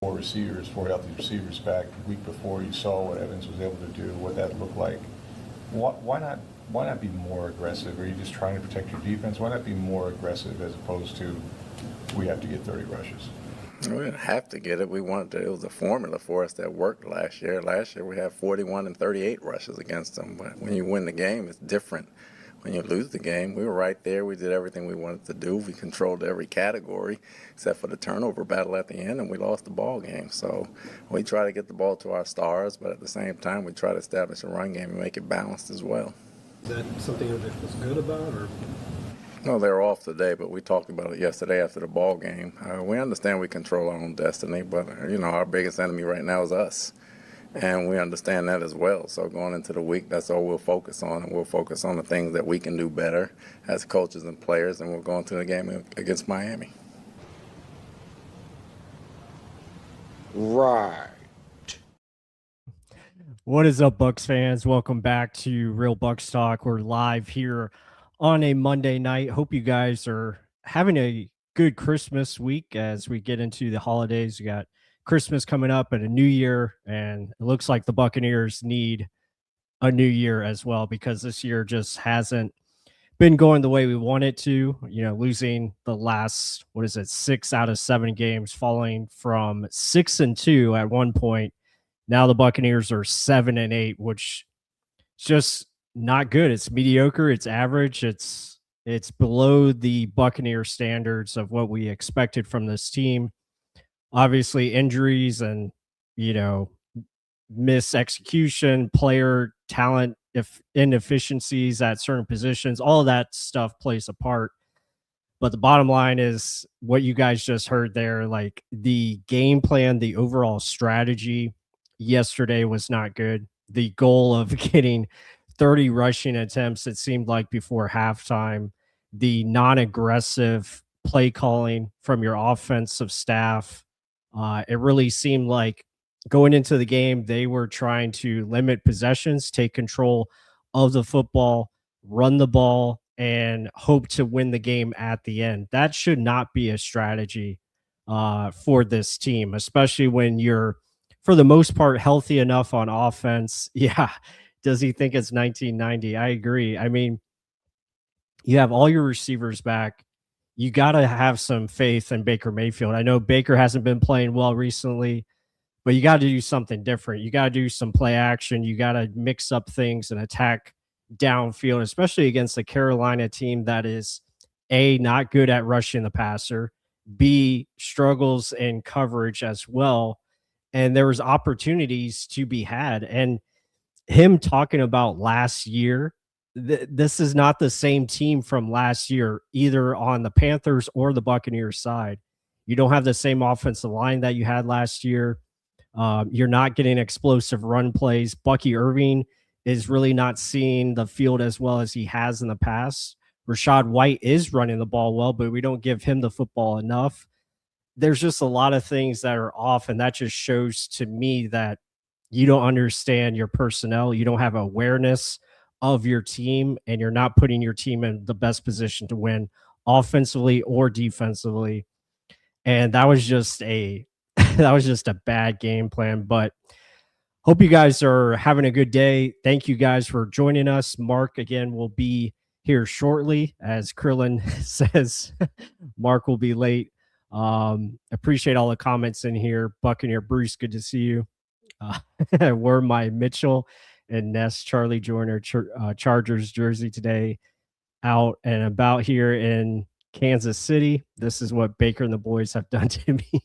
four healthy receivers back the week before. You saw what Evans was able to do, what that looked like. Why not be more aggressive? Are you just trying to protect your defense? Why not be more aggressive as opposed to we have to get 30 rushes? We didn't have to get it. We wanted to. It was a formula for us that worked last year. Last year we had 41 and 38 rushes against them. But when you win the game, it's different. When you lose the game, we were right there. We did everything we wanted to do. We controlled every category except for the turnover battle at the end, and we lost the ball game. So we try to get the ball to our stars, but at the same time, we try to establish a run game and make it balanced as well. Is that something that was good about, or? No, they were off today, but we talked about it yesterday after the ball game. We understand we control our own destiny, but our biggest enemy right now is us, and we understand that as well. So going into the week, that's all we'll focus on, and we'll focus on the things that we can do better as coaches and players, and we'll go into the game against Miami. Right. What is up, Bucs fans? Welcome back to Real Bucs Talk. We're live here on a Monday night. Hope you guys are having a good Christmas week as we get into the holidays. We got Christmas coming up and a new year, and it looks like the Buccaneers need a new year as well, because this year just hasn't been going the way we want it to. Losing the last, 6 out of 7 games, falling from 6-2 at one point. Now the Buccaneers are 7-8, which is just not good. It's mediocre. It's average. It's below the Buccaneer standards of what we expected from this team. Obviously, injuries and mis-execution, player talent, inefficiencies at certain positions, all of that stuff plays a part. But the bottom line is what you guys just heard there. Like, the game plan, the overall strategy yesterday was not good. The goal of getting 30 rushing attempts, it seemed like, before halftime, the non-aggressive play calling from your offensive staff, it really seemed like going into the game, they were trying to limit possessions, take control of the football, run the ball, and hope to win the game at the end. That should not be a strategy for this team, especially when you're, for the most part, healthy enough on offense. Yeah. Does he think it's 1990? I agree. I mean, you have all your receivers back. You got to have some faith in Baker Mayfield. I know Baker hasn't been playing well recently, but you got to do something different. You got to do some play action. You got to mix up things and attack downfield, especially against the Carolina team that is, A, not good at rushing the passer, B, struggles in coverage as well. And there was opportunities to be had. And him talking about last year, this is not the same team from last year, either on the Panthers or the Buccaneers side. You don't have the same offensive line that you had last year. You're not getting explosive run plays. Bucky Irving is really not seeing the field as well as he has in the past. Rashad White is running the ball well, but we don't give him the football enough. There's just a lot of things that are off, and that just shows to me that you don't understand your personnel. You don't have awareness of your team, and you're not putting your team in the best position to win offensively or defensively. And that was just a bad game plan. But hope you guys are having a good day. Thank you guys for joining us. Mark, again, will be here shortly. As Krillin says, Mark will be late. Appreciate all the comments in here. Buccaneer Bruce, good to see you. Wore my Mitchell and Ness Charlie Joyner Chargers jersey today, out and about here in Kansas City. This is what Baker and the boys have done to me.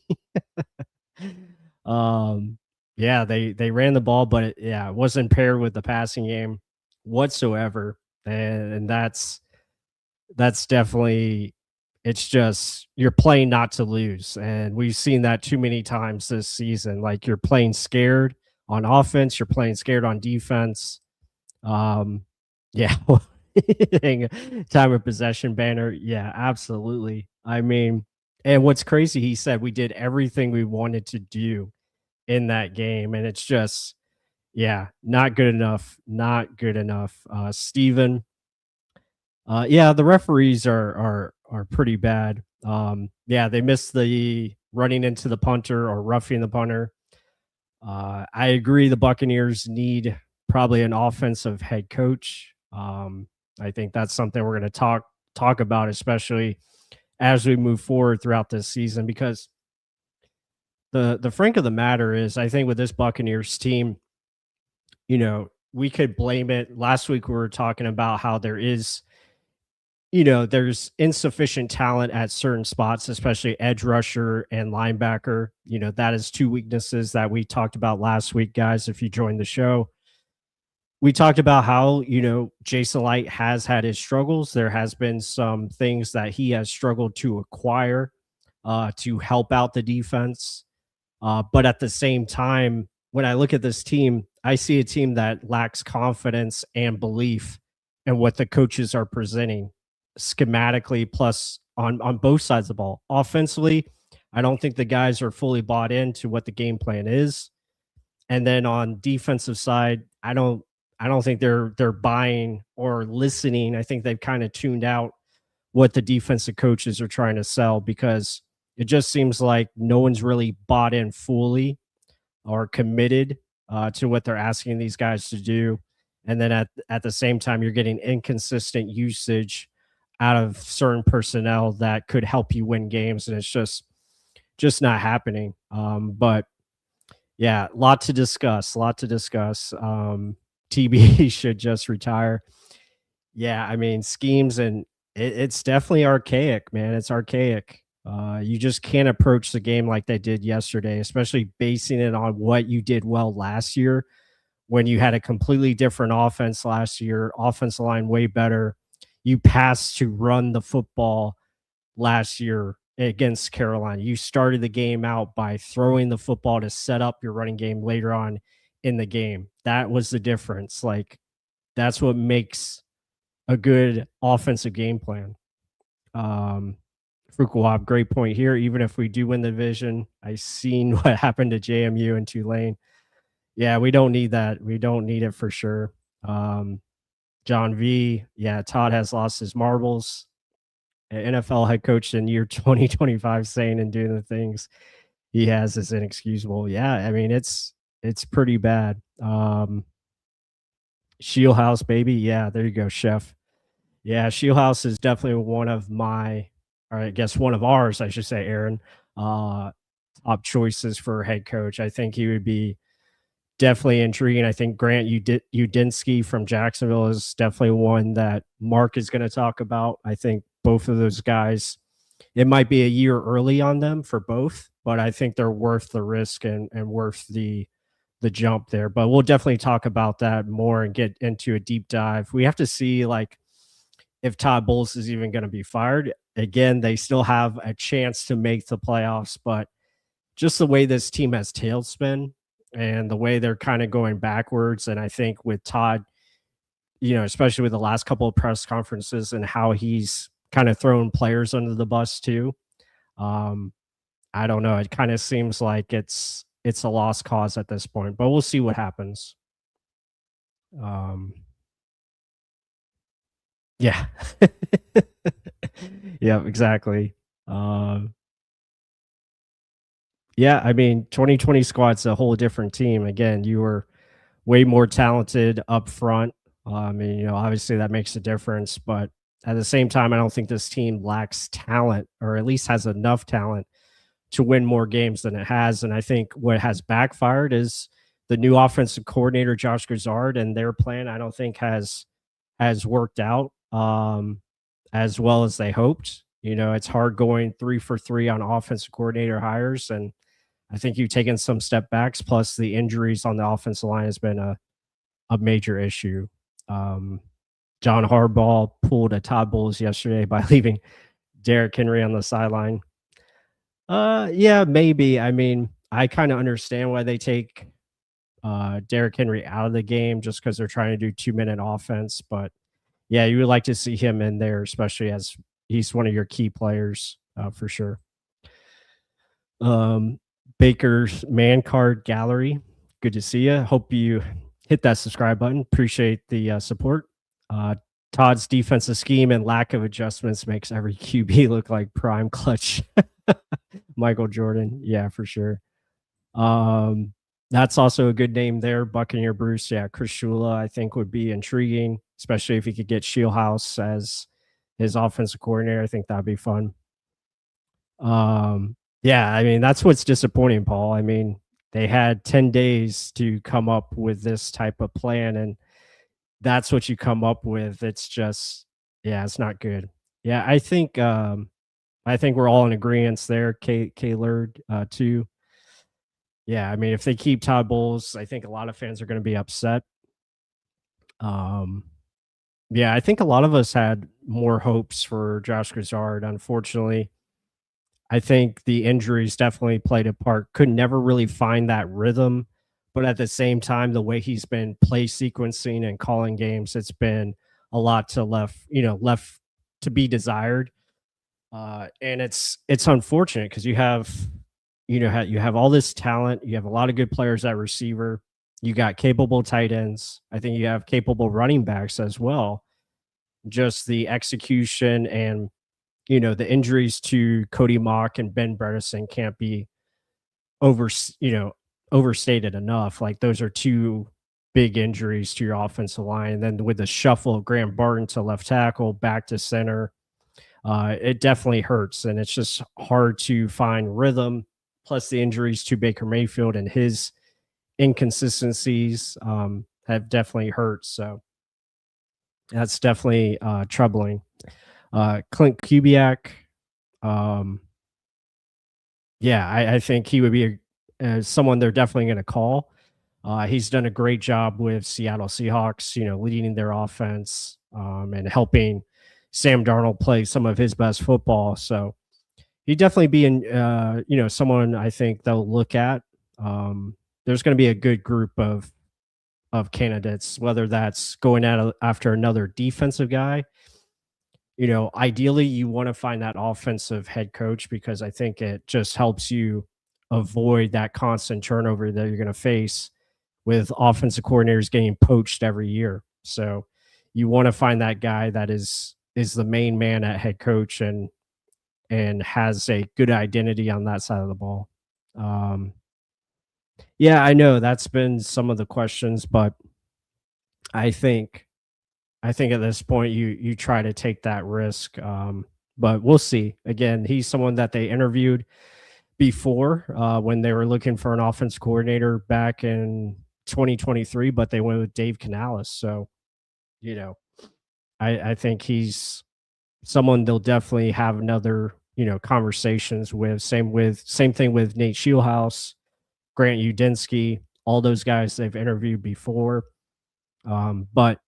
Yeah, they ran the ball, but it wasn't paired with the passing game whatsoever. And that's definitely, it's just, you're playing not to lose. And we've seen that too many times this season. Like, you're playing scared on offense, you're playing scared on defense. Yeah. Time of possession banner. Yeah, absolutely. I mean, and what's crazy, he said we did everything we wanted to do in that game. And it's just, not good enough. Not good enough. Steven, the referees are pretty bad. They missed the running into the punter or roughing the punter. I agree the Buccaneers need probably an offensive head coach. I think that's something we're going to talk about, especially as we move forward throughout this season, because the frank of the matter is, I think with this Buccaneers team, we could blame it. Last week we were talking about how there's insufficient talent at certain spots, especially edge rusher and linebacker. That is two weaknesses that we talked about last week, guys. If you joined the show, we talked about how, Jason Light has had his struggles. There has been some things that he has struggled to acquire to help out the defense. But at the same time, when I look at this team, I see a team that lacks confidence and belief in what the coaches are presenting schematically, plus on both sides of the ball. Offensively, I don't think the guys are fully bought into what the game plan is. And then on defensive side, I don't think they're buying or listening. I think they've kind of tuned out what the defensive coaches are trying to sell, because it just seems like no one's really bought in fully or committed to what they're asking these guys to do. And then at the same time, you're getting inconsistent usage out of certain personnel that could help you win games, and it's just not happening. But yeah, lot to discuss. TB should just retire. Yeah, I mean, schemes, and it's definitely archaic, man. It's archaic. You just can't approach the game like they did yesterday, especially basing it on what you did well last year, when you had a completely different offense last year, offensive line way better. You passed to run the football last year against Carolina. You started the game out by throwing the football to set up your running game later on in the game. That was the difference. Like, that's what makes a good offensive game plan. Frukwab, great point here. Even if we do win the division, I seen what happened to JMU and Tulane. Yeah, we don't need that. We don't need it for sure. John V, yeah, Todd has lost his marbles. An NFL head coach in year 2025 saying and doing the things he has is inexcusable. Yeah, I mean, it's pretty bad. Shieldhouse, baby. Yeah, there you go, Chef. Yeah, Shieldhouse is definitely one of my, or I guess one of ours, I should say, Aaron, top choices for head coach. I think he would be definitely intriguing. I think Grant Udinski from Jacksonville is definitely one that Mark is going to talk about. I think both of those guys, it might be a year early on them for both, but I think they're worth the risk and worth the jump there. But we'll definitely talk about that more and get into a deep dive. We have to see, like, if Todd Bowles is even going to be fired. Again, they still have a chance to make the playoffs, but just the way this team has tailspin and the way they're kind of going backwards. And I think with Todd, especially with the last couple of press conferences and how he's kind of thrown players under the bus too. I don't know. It kind of seems like it's a lost cause at this point, but we'll see what happens. Yeah. Yeah, exactly. Yeah, I mean, 2020 squad's a whole different team. Again, you were way more talented up front. I mean, obviously that makes a difference, but at the same time, I don't think this team lacks talent, or at least has enough talent to win more games than it has. And I think what has backfired is the new offensive coordinator, Josh Grizzard, and their plan, I don't think has worked out as well as they hoped. It's hard going 3 for 3 on offensive coordinator hires, and I think you've taken some step backs. Plus, the injuries on the offensive line has been a major issue. John Harbaugh pulled a Todd Bowles yesterday by leaving Derrick Henry on the sideline. Yeah, maybe. I mean, I kind of understand why they take Derrick Henry out of the game, just because they're trying to do 2-minute offense. But yeah, you would like to see him in there, especially as he's one of your key players for sure. Baker's Man Card Gallery, good to see you. Hope you hit that subscribe button. Appreciate the support. Todd's defensive scheme and lack of adjustments makes every QB look like prime clutch. Michael Jordan. Yeah, for sure. That's also a good name there. Buccaneer Bruce. Yeah, Chris Shula, I think, would be intriguing, especially if he could get Shieldhouse as his offensive coordinator. I think that'd be fun. Yeah, I mean, that's what's disappointing, Paul. I mean, they had 10 days to come up with this type of plan, and that's what you come up with. It's just, yeah, it's not good. Yeah, I think we're all in agreement there. K Lerd, too. Yeah, I mean, if they keep Todd Bowles, I think a lot of fans are going to be upset. Um, yeah, I think a lot of us had more hopes for Josh Grizzard. Unfortunately, I think the injuries definitely played a part. Could never really find that rhythm, but at the same time, the way he's been play sequencing and calling games, it's been a lot to left to be desired. And it's unfortunate because you have all this talent, you have a lot of good players at receiver, you got capable tight ends. I think you have capable running backs as well. Just the execution and the injuries to Cody Mock and Ben Bredesen can't be over overstated enough. Like those are two big injuries to your offensive line. And then with the shuffle of Graham Barton to left tackle, back to center, it definitely hurts. And it's just hard to find rhythm. Plus the injuries to Baker Mayfield and his inconsistencies have definitely hurt. So that's definitely troubling. Clint Kubiak, yeah, I think he would be someone they're definitely going to call. He's done a great job with Seattle Seahawks, leading their offense and helping Sam Darnold play some of his best football. So he'd definitely be someone I think they'll look at. There's going to be a good group of candidates, whether that's going after another defensive guy. Ideally you want to find that offensive head coach because I think it just helps you avoid that constant turnover that you're going to face with offensive coordinators getting poached every year. So you want to find that guy that is the main man at head coach and has a good identity on that side of the ball. Yeah, I know that's been some of the questions, but I think at this point you try to take that risk. But we'll see. Again, he's someone that they interviewed before when they were looking for an offense coordinator back in 2023, but they went with Dave Canales. So, I think he's someone they'll definitely have another, conversations with. Same thing with Nate Shieldhouse, Grant Udinsky, all those guys they've interviewed before. But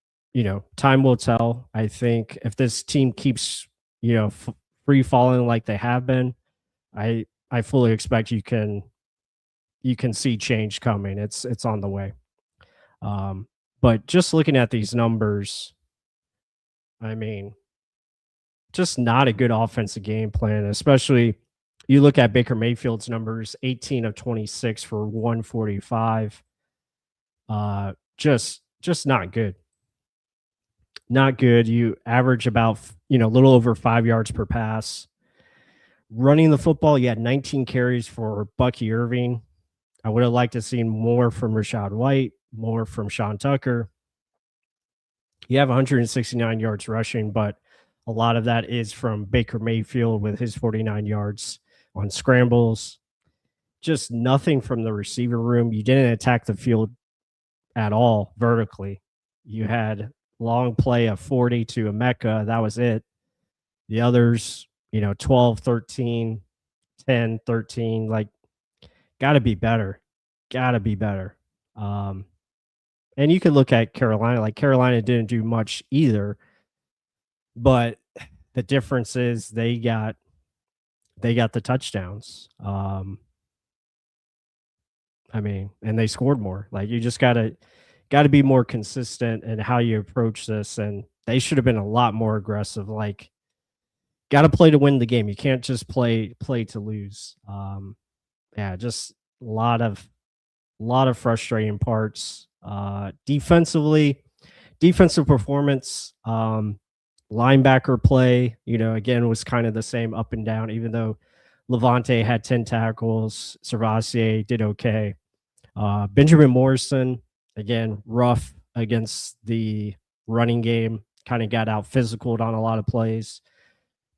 time will tell. I think if this team keeps, free falling like they have been, I fully expect you can see change coming. It's on the way. But just looking at these numbers, I mean, just not a good offensive game plan, especially you look at Baker Mayfield's numbers, 18 of 26 for 145. Just not good. Not good. You average about, a little over 5 yards per pass. Running the football, you had 19 carries for Bucky Irving. I would have liked to see more from Rashad White, more from Sean Tucker. You have 169 yards rushing, but a lot of that is from Baker Mayfield with his 49 yards on scrambles. Just nothing from the receiver room. You didn't attack the field at all vertically. You had long play of 40 to Emeka. That was it. The others, 12, 13, 10, 13, like, got to be better. Got to be better. And you could look at Carolina. Like, Carolina didn't do much either. But the difference is they got the touchdowns. I mean, and they scored more. Like, you just gotta be more consistent in how you approach this. And they should have been a lot more aggressive. Like, got to play to win the game. You can't just play to lose. Yeah, just a lot of frustrating parts. Defensive performance. Linebacker play, again, was kind of the same up and down, even though Levante had 10 tackles. Servassier did okay. Benjamin Morrison, again, rough against the running game, kind of got out physicaled on a lot of plays.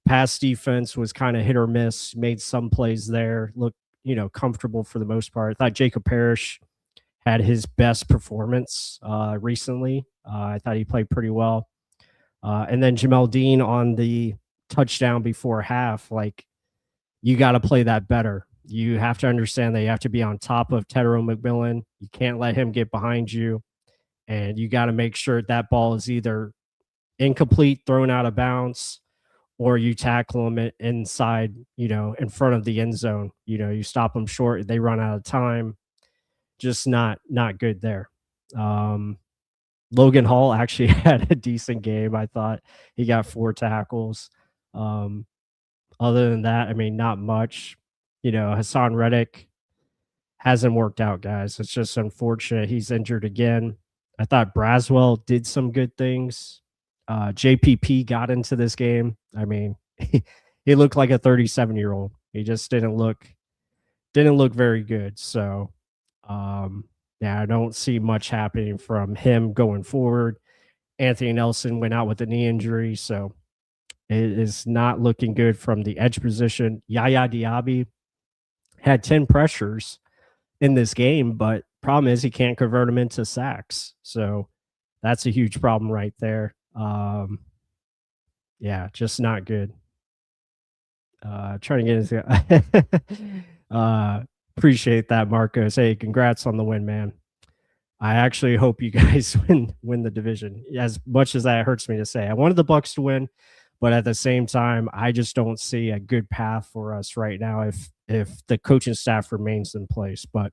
Pass defense was kind of hit or miss, made some plays there, looked, comfortable for the most part. I thought Jacob Parrish had his best performance recently. I thought he played pretty well. And then Jamel Dean on the touchdown before half, like, you got to play that better. You have to understand that you have to be on top of Tedero McMillan. You can't let him get behind you. And you got to make sure that ball is either incomplete, thrown out of bounds, or you tackle them inside, in front of the end zone. You stop them short, they run out of time. Just not good there. Logan Hall actually had a decent game. I thought he got 4 tackles. Other than that, I mean, not much. Hassan Reddick hasn't worked out, guys. It's just unfortunate. He's injured again. I thought Braswell did some good things. JPP got into this game. I mean, he looked like a 37-year-old. He just didn't look very good. So, yeah, I don't see much happening from him going forward. Anthony Nelson went out with a knee injury, so it is not looking good from the edge position. Yaya Diaby had 10 pressures in this game, but problem is he can't convert them into sacks. So that's a huge problem right there. Yeah, just not good. Trying to get into appreciate that, Marcos. Hey, congrats on the win, man. I actually hope you guys win the division. As much as that hurts me to say, I wanted the Bucs to win, but at the same time, I just don't see a good path for us right now if the coaching staff remains in place. But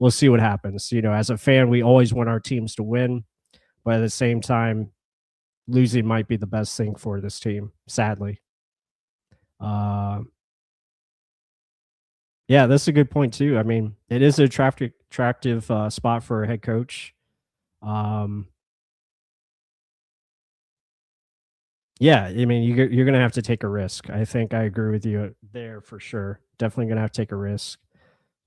we'll see what happens. As a fan, we always want our teams to win, but at the same time, losing might be the best thing for this team, sadly. Yeah, that's a good point too. I mean, it is an attractive spot for a head coach. Yeah, I mean, you're going to have to take a risk. I think I agree with you there for sure. Definitely going to have to take a risk.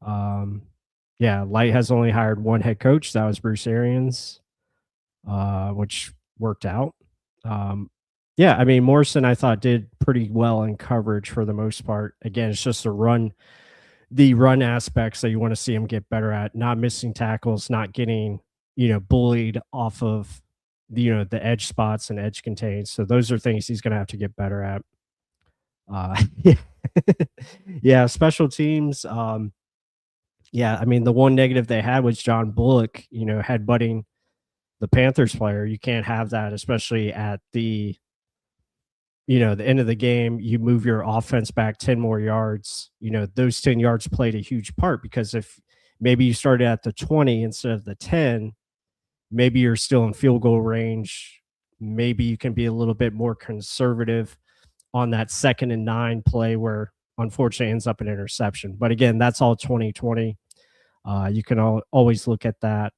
Yeah, Light has only hired one head coach. That was Bruce Arians, which worked out. Yeah, I mean, Morrison, I thought, did pretty well in coverage for the most part. Again, it's just the run aspects that you want to see him get better at, not missing tackles, not getting, bullied off of the edge spots and edge contains. So those are things he's going to have to get better at. Yeah, special teams. Yeah, I mean, the one negative they had was John Bullock, headbutting the Panthers player. You can't have that, especially at the end of the game. You move your offense back 10 more yards. Those 10 yards played a huge part, because if maybe you started at the 20 instead of the 10, maybe you're still in field goal range. Maybe you can be a little bit more conservative on that 2nd and 9 play where unfortunately ends up an interception. But again, that's all 2020. You can always look at that.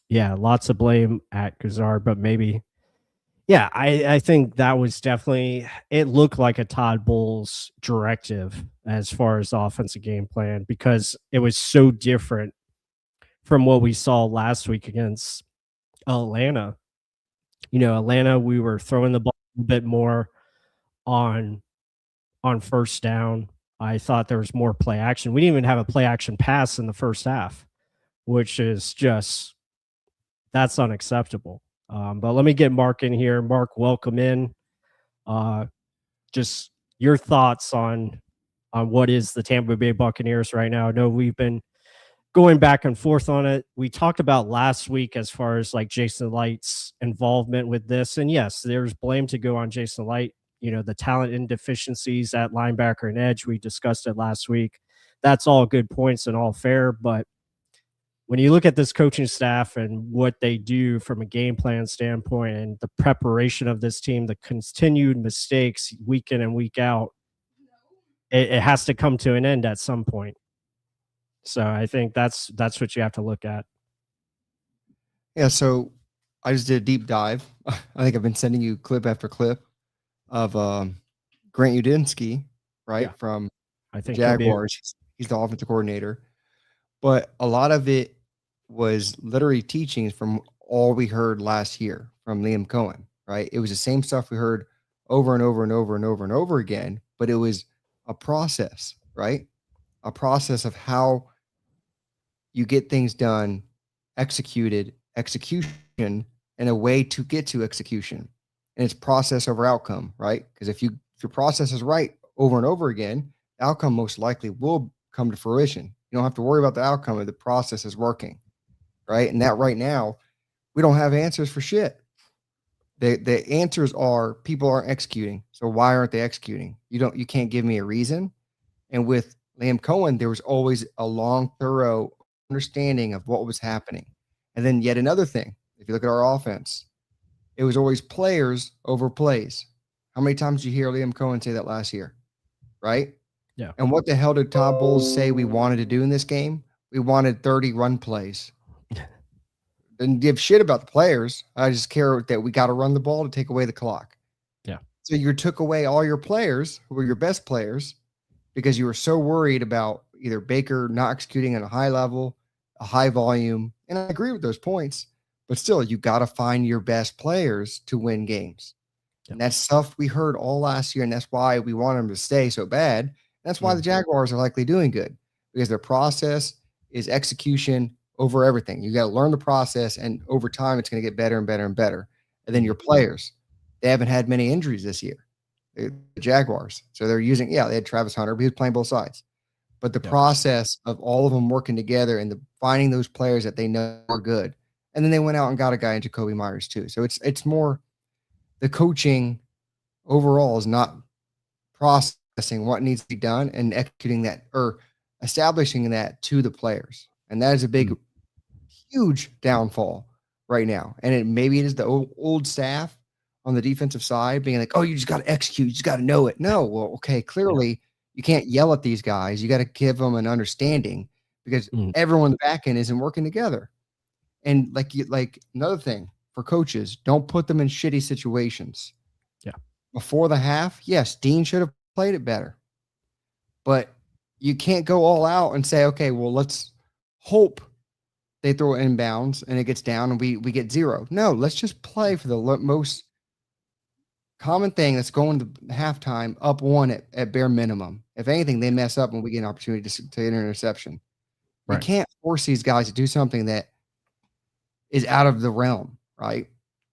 Yeah, lots of blame at Gazard, but maybe, yeah, I think that was definitely, it looked like a Todd Bowles directive as far as the offensive game plan, because it was so different from what we saw last week against Atlanta. Atlanta, we were throwing the ball a bit more on first down. I thought there was more play action. We didn't even have a play action pass in the first half, which is just, that's unacceptable. But let me get Mark in here. Mark, welcome in. Just your thoughts on what is the Tampa Bay Buccaneers right now. I know we've been going back and forth on it. We talked about last week as far as like Jason Light's involvement with this. And yes, there's blame to go on Jason Light. The talent and deficiencies at linebacker and edge, we discussed it last week. That's all good points and all fair. But when you look at this coaching staff and what they do from a game plan standpoint and the preparation of this team, the continued mistakes week in and week out, it has to come to an end at some point. So I think that's what you have to look at. Yeah, so I just did a deep dive. I think I've been sending you clip after clip of Grant Udinski, right, Yeah. from I think he'll be. Jaguars. He's the offensive coordinator. But a lot of it was literally teachings from all we heard last year from Liam Cohen, right? It was the same stuff we heard over and over and over and over and over again, but it was a process, right? A process of how you get things done, execution, and a way to get to execution. And it's process over outcome, right? Because if your process is right over and over again, the outcome most likely will come to fruition. You don't have to worry about the outcome if the process is working, right? And that right now, we don't have answers for shit. The answers are people aren't executing. So why aren't they executing? You can't give me a reason. And with Liam Cohen, there was always a long, thorough understanding of what was happening. And then yet another thing, if you look at our offense, it was always players over plays. How many times did you hear Liam Cohen say that last year? Right? Yeah. And what the hell did Todd Bowles say we wanted to do in this game? We wanted 30 run plays. Didn't give shit about the players. I just care that we got to run the ball to take away the clock. Yeah. So you took away all your players who were your best players because you were so worried about either Baker not executing at a high level, a high volume. And I agree with those points, but still, you got to find your best players to win games. Yeah. And that's stuff we heard all last year. And that's why we want them to stay so bad. And that's why the Jaguars are likely doing good, because their process is execution over everything. You got to learn the process, and over time, it's going to get better and better and better. And then your players, they haven't had many injuries this year, the Jaguars. So they're using, they had Travis Hunter, but he was playing both sides. But the process of all of them working together and finding those players that they know are good. And then they went out and got a guy in Jacoby Myers too. So it's more the coaching overall is not processing what needs to be done and executing that or establishing that to the players. And that is a big, huge downfall right now. And maybe it is the old staff on the defensive side being like, oh, you just got to execute. You just got to know it. No, well, okay, clearly you can't yell at these guys. You got to give them an understanding because everyone in the back end isn't working together. And like another thing for coaches, don't put them in shitty situations. Yeah. Before the half, yes, Dean should have played it better. But you can't go all out and say, okay, well, let's hope they throw it inbounds and it gets down and we get 0. No, let's just play for the most common thing that's going to halftime up 1 at bare minimum. If anything, they mess up when we get an opportunity to get an interception. Right. You can't force these guys to do something that is out of the realm, right?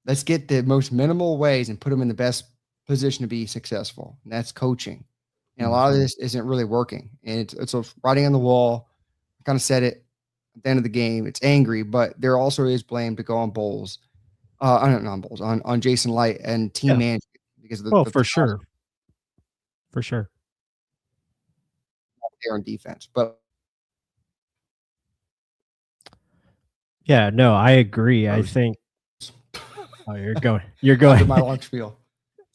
Let's get the most minimal ways and put them in the best position to be successful. And that's coaching. And a lot of this isn't really working. And it's a writing on the wall. I kind of said it at the end of the game. It's angry, but there also is blame to go on Bowles. On Bowles, on Jason Light and team management because of the for sure. For sure. There on defense. But yeah, no, I agree. I think you're going my long spiel.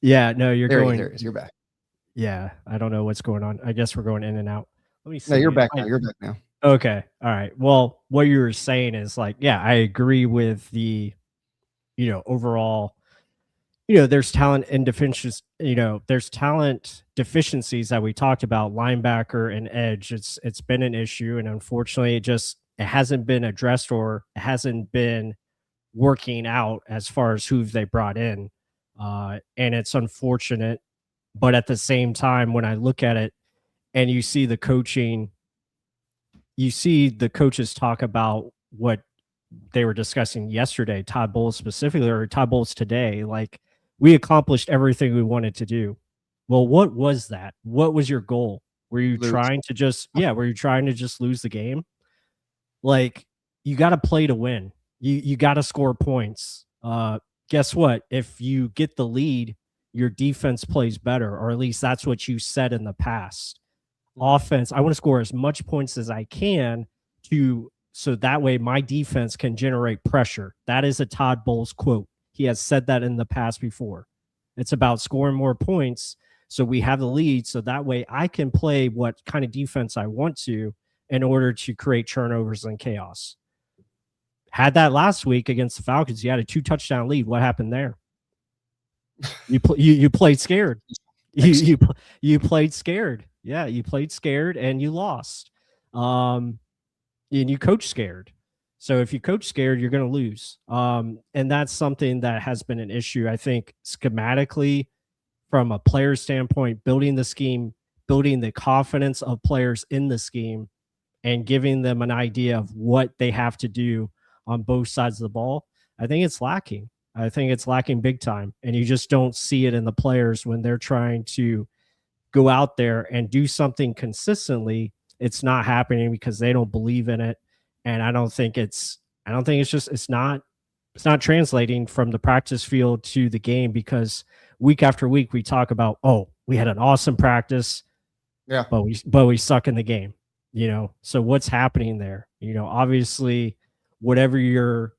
Yeah, no, you're going. There it is. You're back. Yeah, I don't know what's going on. I guess we're going in and out. Let me see. No, you're back now. You're back now. Okay. All right. Well, what you were saying is like, yeah, I agree with the, overall, there's talent and deficiencies, there's talent deficiencies that we talked about, linebacker and edge. It's been an issue. And unfortunately, it hasn't been addressed or it hasn't been working out as far as who they brought in. And it's unfortunate. But at the same time, when I look at it and you see the coaching, you see the coaches talk about what they were discussing yesterday, Todd Bowles specifically, or Todd Bowles today, like we accomplished everything we wanted to do. Well, what was that? What was your goal? Were you trying to just lose the game? Like you got to play to win. You got to score points. Guess what? If you get the lead, your defense plays better, or at least that's what you said in the past. Offense, I want to score as much points as I can so that way my defense can generate pressure. That is a Todd Bowles quote. He has said that in the past before. It's about scoring more points so we have the lead, so that way I can play what kind of defense I want to in order to create turnovers and chaos. Had that last week against the Falcons. You had a 2-touchdown lead. What happened there? You played scared. You played scared. Yeah, you played scared and you lost. And you coach scared. So if you coach scared, you're going to lose. And that's something that has been an issue, I think, schematically from a player standpoint, building the scheme, building the confidence of players in the scheme, and giving them an idea of what they have to do on both sides of the ball. I think it's lacking. I think it's lacking big time. And you just don't see it in the players when they're trying to go out there and do something consistently. It's not happening because they don't believe in it. And I don't think it's just, it's not translating from the practice field to the game, because week after week we talk about, oh, we had an awesome practice, Yeah. but we suck in the game, So what's happening there? Obviously, whatever you're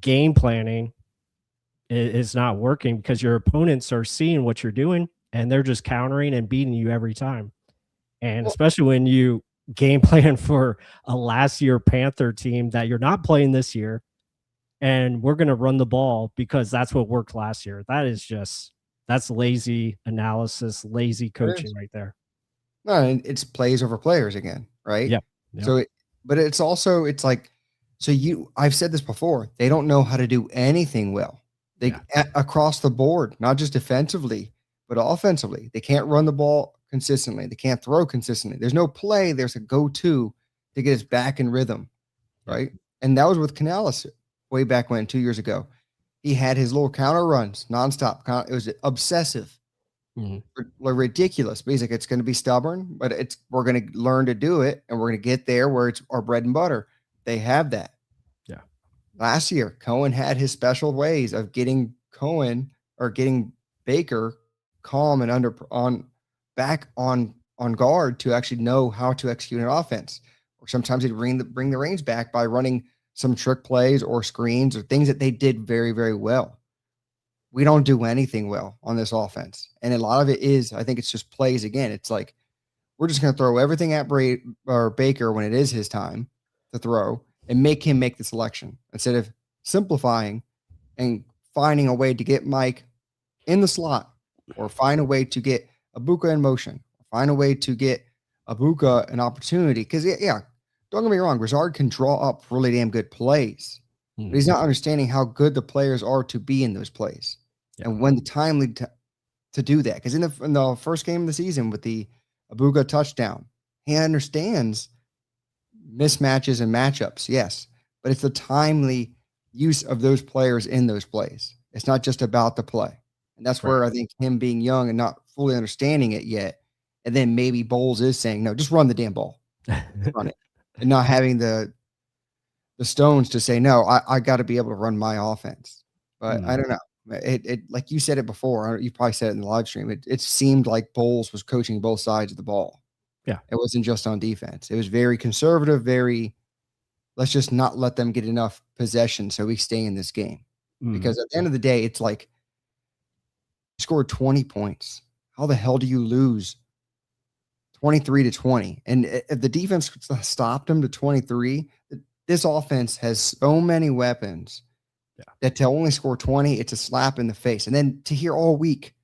game planning is not working, because your opponents are seeing what you're doing and they're just countering and beating you every time. And especially when you game plan for a last year Panther team that you're not playing this year, and we're going to run the ball because that's what worked last year. That's lazy analysis, lazy coaching right there. No, and it's plays over players again, right? Yeah. So, but it's also, it's like, I've said this before, they don't know how to do anything well. Across the board, not just defensively, but offensively. They can't run the ball consistently. They can't throw consistently. There's no play. There's a go-to to get us back in rhythm, right? And that was with Canales way back when, 2 years ago. He had his little counter runs nonstop. It was obsessive, ridiculous. Basically, it's going to be stubborn, but we're going to learn to do it, and we're going to get there where it's our bread and butter. They have that. Yeah. Last year, Cohen had his special ways of getting Baker calm and back on guard to actually know how to execute an offense. Or sometimes he'd bring the reins back by running some trick plays or screens or things that they did very, very well. We don't do anything well on this offense. And a lot of it is, I think it's just plays again. It's like, we're just going to throw everything at Baker when it is his time to throw and make him make the selection instead of simplifying and finding a way to get Mike in the slot, or find a way to get Ibuka in motion, find a way to get Ibuka an opportunity. Because, don't get me wrong, Broussard can draw up really damn good plays, but he's not understanding how good the players are to be in those plays and when the time to do that. Because in the first game of the season with the Ibuka touchdown, he understands mismatches and matchups, yes, but it's the timely use of those players in those plays. It's not just about the play. And that's where I think him being young and not fully understanding it yet, and then maybe Bowles is saying, no, just run the damn ball. Run it. And not having the stones to say, no, I got to be able to run my offense. But I don't know. It like you said it before, you probably said it in the live stream. It seemed like Bowles was coaching both sides of the ball. Yeah. It wasn't just on defense. It was very conservative, let's just not let them get enough possession so we stay in this game. Because at the end of the day, it's like, scored 20 points. How the hell do you lose 23-20? And if the defense stopped them to 23, this offense has so many weapons that to only score 20, it's a slap in the face. And then to hear all week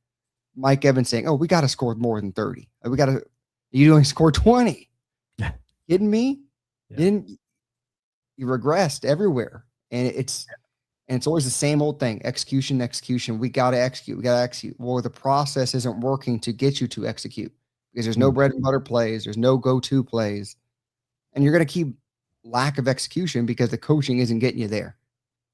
Mike Evans saying, oh, we got to score more than 30. You only score 20. Kidding me? You regressed everywhere. And it's always the same old thing. Execution. We got to execute. Well, the process isn't working to get you to execute because there's no bread and butter plays. There's no go-to plays. And you're going to keep lack of execution because the coaching isn't getting you there.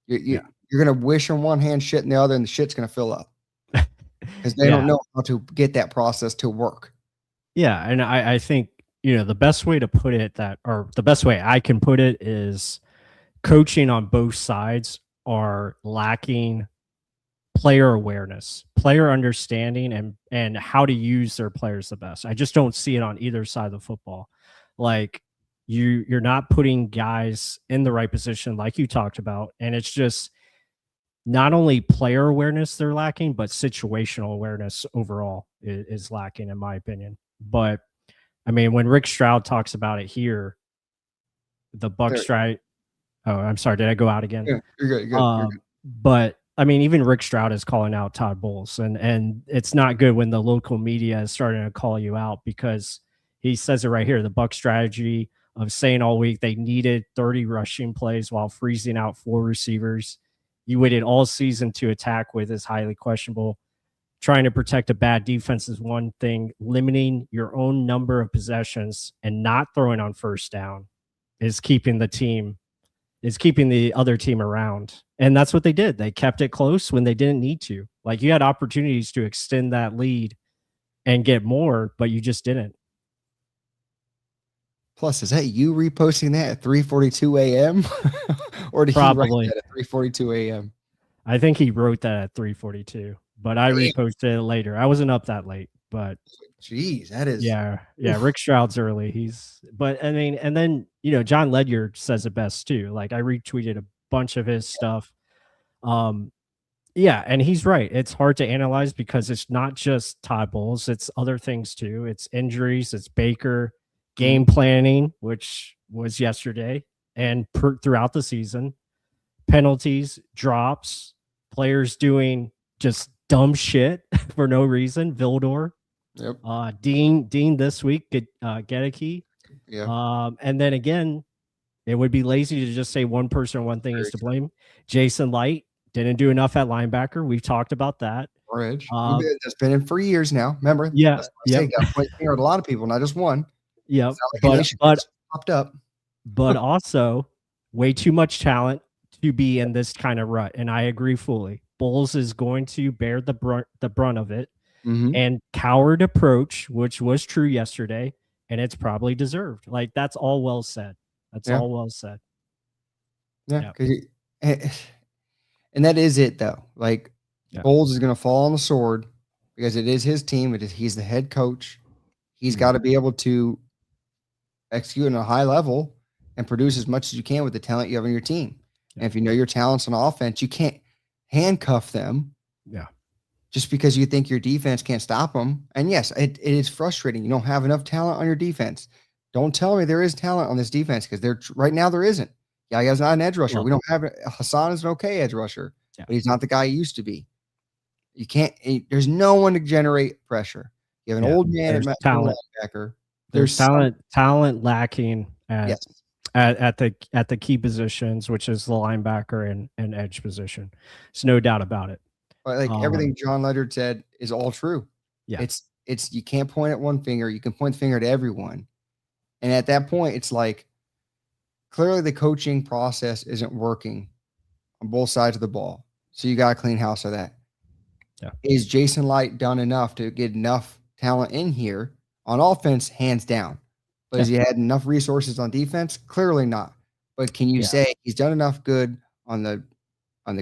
You're going to wish on one hand, shit in the other, and the shit's going to fill up because they don't know how to get that process to work. Yeah. And I think, the best way to put it the best way I can put it is coaching on both sides are lacking player awareness, player understanding, and how to use their players the best. I just don't see it on either side of the football. Like you're not putting guys in the right position like you talked about. And it's just not only player awareness they're lacking, but situational awareness overall is lacking, in my opinion. But I mean, when Rick Stroud talks about it here, the Bucs try. Oh, I'm sorry. Did I go out again? Yeah, you're good. But I mean, even Rick Stroud is calling out Todd Bowles, and it's not good when the local media is starting to call you out, because he says it right here. The Bucs strategy of saying all week they needed 30 rushing plays while freezing out 4 receivers. You waited all season to attack with is highly questionable. Trying to protect a bad defense is one thing. Limiting your own number of possessions and not throwing on first down is keeping the other team around. And that's what they did. They kept it close when they didn't need to. Like, you had opportunities to extend that lead and get more, but you just didn't. Plus, is that you reposting that at 3:42 a.m.? Or did Probably. he write that at 3:42 a.m.? I think he wrote that at 3:42, but I reposted it later. I wasn't up that late, but Jeez, that is yeah. Rick Stroud's early. But I mean, and then, John Ledyard says it best too. Like, I retweeted a bunch of his stuff. Yeah, and he's right. It's hard to analyze because it's not just Todd Bowles, it's other things too. It's injuries, it's Baker, game planning, which was yesterday and throughout the season, penalties, drops, players doing just dumb shit for no reason. Vildor, Yep. Dean this week, Gedeke. Yeah. And then again, it would be lazy to just say one person or one thing is to blame. Jason Light didn't do enough at linebacker. We've talked about that. Or Edge. That's been in for years now. Remember? Yeah. That's what I say, got point finger at a lot of people, not just one. Yep. Like but popped up. But also way too much talent to be in this kind of rut. And I agree fully. Bulls is going to bear the brunt of it. And coward approach, which was true yesterday, and it's probably deserved. Like, that's all well said. That's all well said. Yeah. And that is it, though. Like, Bowles is going to fall on the sword because it is his team. He's the head coach. He's got to be able to execute on a high level and produce as much as you can with the talent you have on your team. And if you know your talents on offense, you can't handcuff them. Yeah. Just because you think your defense can't stop them. And yes, it is frustrating. You don't have enough talent on your defense. Don't tell me there is talent on this defense, because right now there isn't. Yeah, he's not an edge rusher. We don't have Hassan is an okay edge rusher, but he's not the guy he used to be. You can't. There's no one to generate pressure. You have an old man at linebacker. There's talent lacking at the key positions, which is the linebacker and edge position. There's no doubt about it. But like everything John Ledyard said is all true. Yeah. It's you can't point at one finger. You can point the finger at everyone. And at that point, it's like, clearly the coaching process isn't working on both sides of the ball. So you got to clean house of that. Yeah. Is Jason Light done enough to get enough talent in here on offense? Hands down. But has he had enough resources on defense? Clearly not. But can you say he's done enough good on the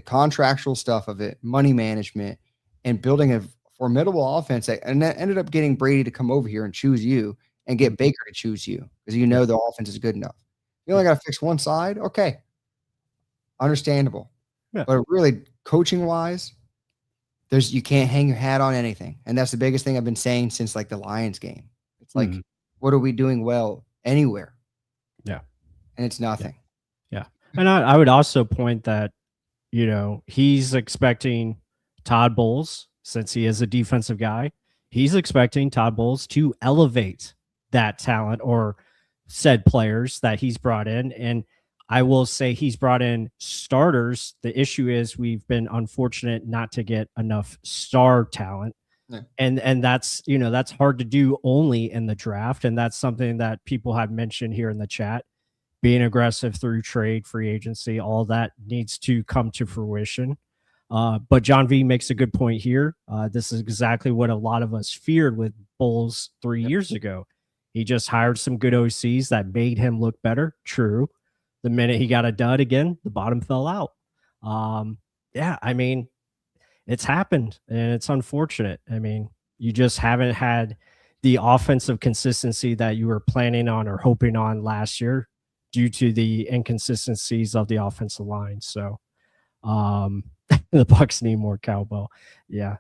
contractual stuff of it, money management, and building a formidable offense that ended up getting Brady to come over here and choose you and get Baker to choose you because the offense is good enough. You only got to fix one side. Okay. Understandable. Yeah. But really, coaching wise, you can't hang your hat on anything. And that's the biggest thing I've been saying since like the Lions game. It's like, what are we doing well anywhere? Yeah. And it's nothing. Yeah. And I would also point that, he's expecting Todd Bowles, since he is a defensive guy, he's expecting Todd Bowles to elevate that talent or said players that he's brought in. And I will say he's brought in starters. The issue is we've been unfortunate not to get enough star talent. Yeah. And that's, that's hard to do only in the draft. And that's something that people have mentioned here in the chat. Being aggressive through trade, free agency, all that needs to come to fruition. But John V makes a good point here. This is exactly what a lot of us feared with Bowles 3 years ago. He just hired some good OCs that made him look better. True. The minute he got a dud again, the bottom fell out. I mean, it's happened and it's unfortunate. I mean, you just haven't had the offensive consistency that you were planning on or hoping on last year due to the inconsistencies of the offensive line. So the Bucs need more cowbell. Yeah.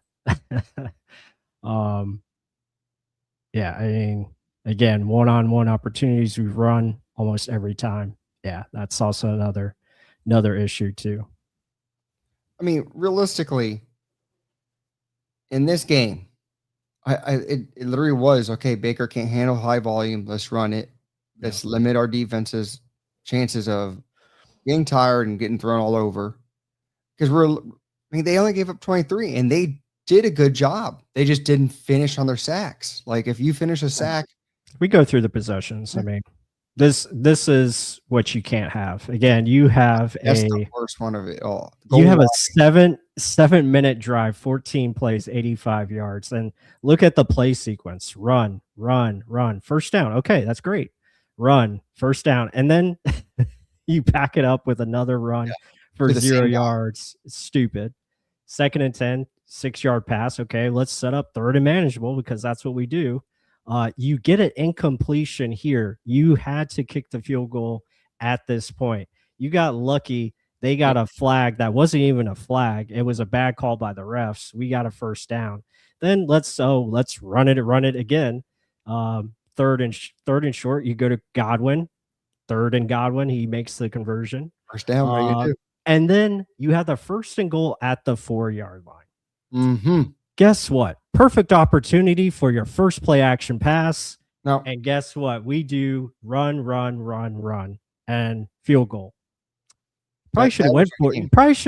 I mean, again, one-on-one opportunities we've run almost every time. Yeah, that's also another issue too. I mean, realistically, in this game, it literally was okay. Baker can't handle high volume. Let's run it. Let's limit our defense's chances of getting tired and getting thrown all over. Because they only gave up 23, and they did a good job. They just didn't finish on their sacks. Like if you finish a sack, We go through the possessions. I mean, this is what you can't have. Again, you have that's the worst one of it all. You have a 7-minute drive, 14 plays, 85 yards. And look at the play sequence. Run, run, run. First down. Okay, that's great. Run, first down. And then you back it up with another run for 0 yards. It's stupid. 2nd and 10, 6-yard pass. Okay, let's set up 3rd and manageable because that's what we do. You get an incompletion here. You had to kick the field goal at this point. You got lucky. They got a flag that wasn't even a flag. It was a bad call by the refs. We got a first down. Then let's run it again. 3rd and short. You go to Godwin. 3rd and Godwin. He makes the conversion. First down. What do you do? And then you have the 1st and goal at the 4-yard line. Mm-hmm. Guess what? Perfect opportunity for your first play action pass. No. And guess what? We do run, and field goal. Probably should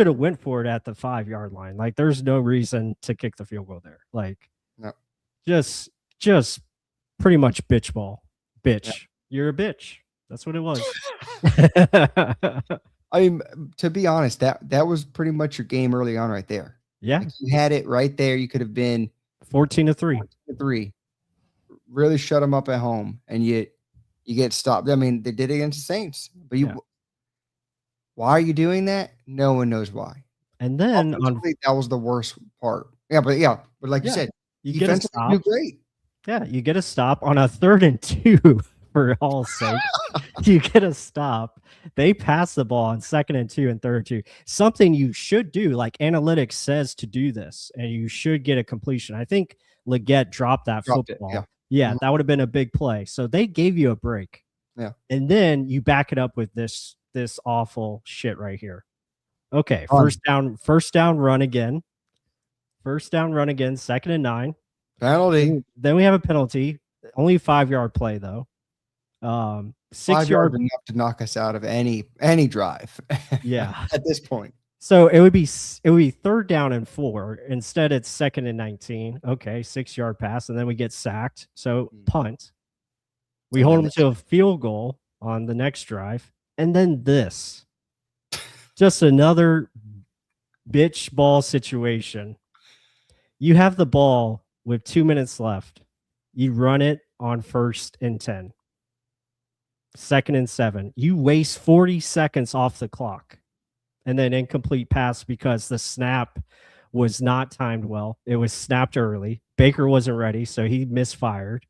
have went for it at the 5-yard line. Like there's no reason to kick the field goal there. Like no. just pretty much bitch ball. Bitch. Yeah. You're a bitch. That's what it was. I mean, to be honest, that was pretty much your game early on right there. Yeah. Like you had it right there. You could have been 14-3. Really shut them up at home, and you get stopped. I mean, they did it against the Saints, but why are you doing that? No one knows why. And then that was the worst part. But like you said, you get a stop. Great. Yeah, you get a stop on a 3rd and 2 for all's sake. You get a stop. They pass the ball on 2nd and 2 and 3rd and 2. Something you should do, like analytics says to do this, and you should get a completion. I think Leggett dropped that football. Yeah, that would have been a big play. So they gave you a break. Yeah. And then you back it up with this awful shit right here. Okay, first down run again. 2nd and 9. Penalty. Then we have a penalty. Only 5-yard play though. 6 yard enough to knock us out of any drive. Yeah. At this point. So it would be 3rd down and 4. Instead, it's 2nd and 19. Okay, 6-yard pass, and then we get sacked. So punt. We hold them to a field goal on the next drive, and then this. Just another bitch ball situation. You have the ball with 2 minutes left. You run it on 1st and 10. 2nd and 7. You waste 40 seconds off the clock. And then incomplete pass because the snap was not timed well. It was snapped early. Baker wasn't ready, so he misfired.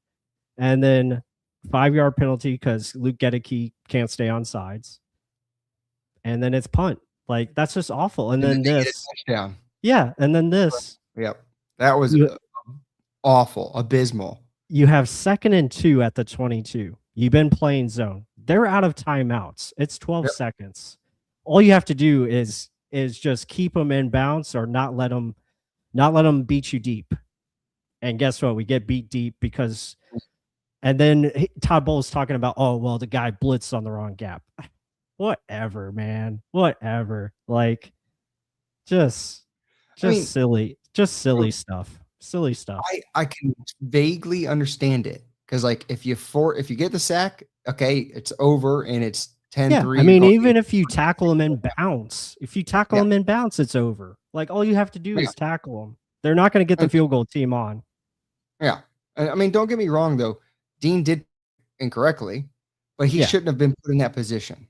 And then 5-yard penalty because Luke Gedeke can't stay on sides. And then it's punt. Like, that's just awful. And then this. Yeah, and then this. Yep. That was awful, abysmal. You have 2nd and 2 at the 22. You've been playing zone. They're out of timeouts. It's 12 seconds. All you have to do is just keep them in bounds or not let them beat you deep. And guess what? We get beat deep because, and then Todd Bowles talking about, oh, well, the guy blitzed on the wrong gap. Whatever, man. Whatever. Like, just silly stuff. Silly stuff. I can vaguely understand it because, like, if you get the sack, okay, it's over and it's 10-3. I mean, even if you tackle them in bounds, it's over. Like, all you have to do is tackle them. They're not going to get the field goal team on. Yeah. I mean, don't get me wrong, though. Dean did incorrectly, but he shouldn't have been put in that position.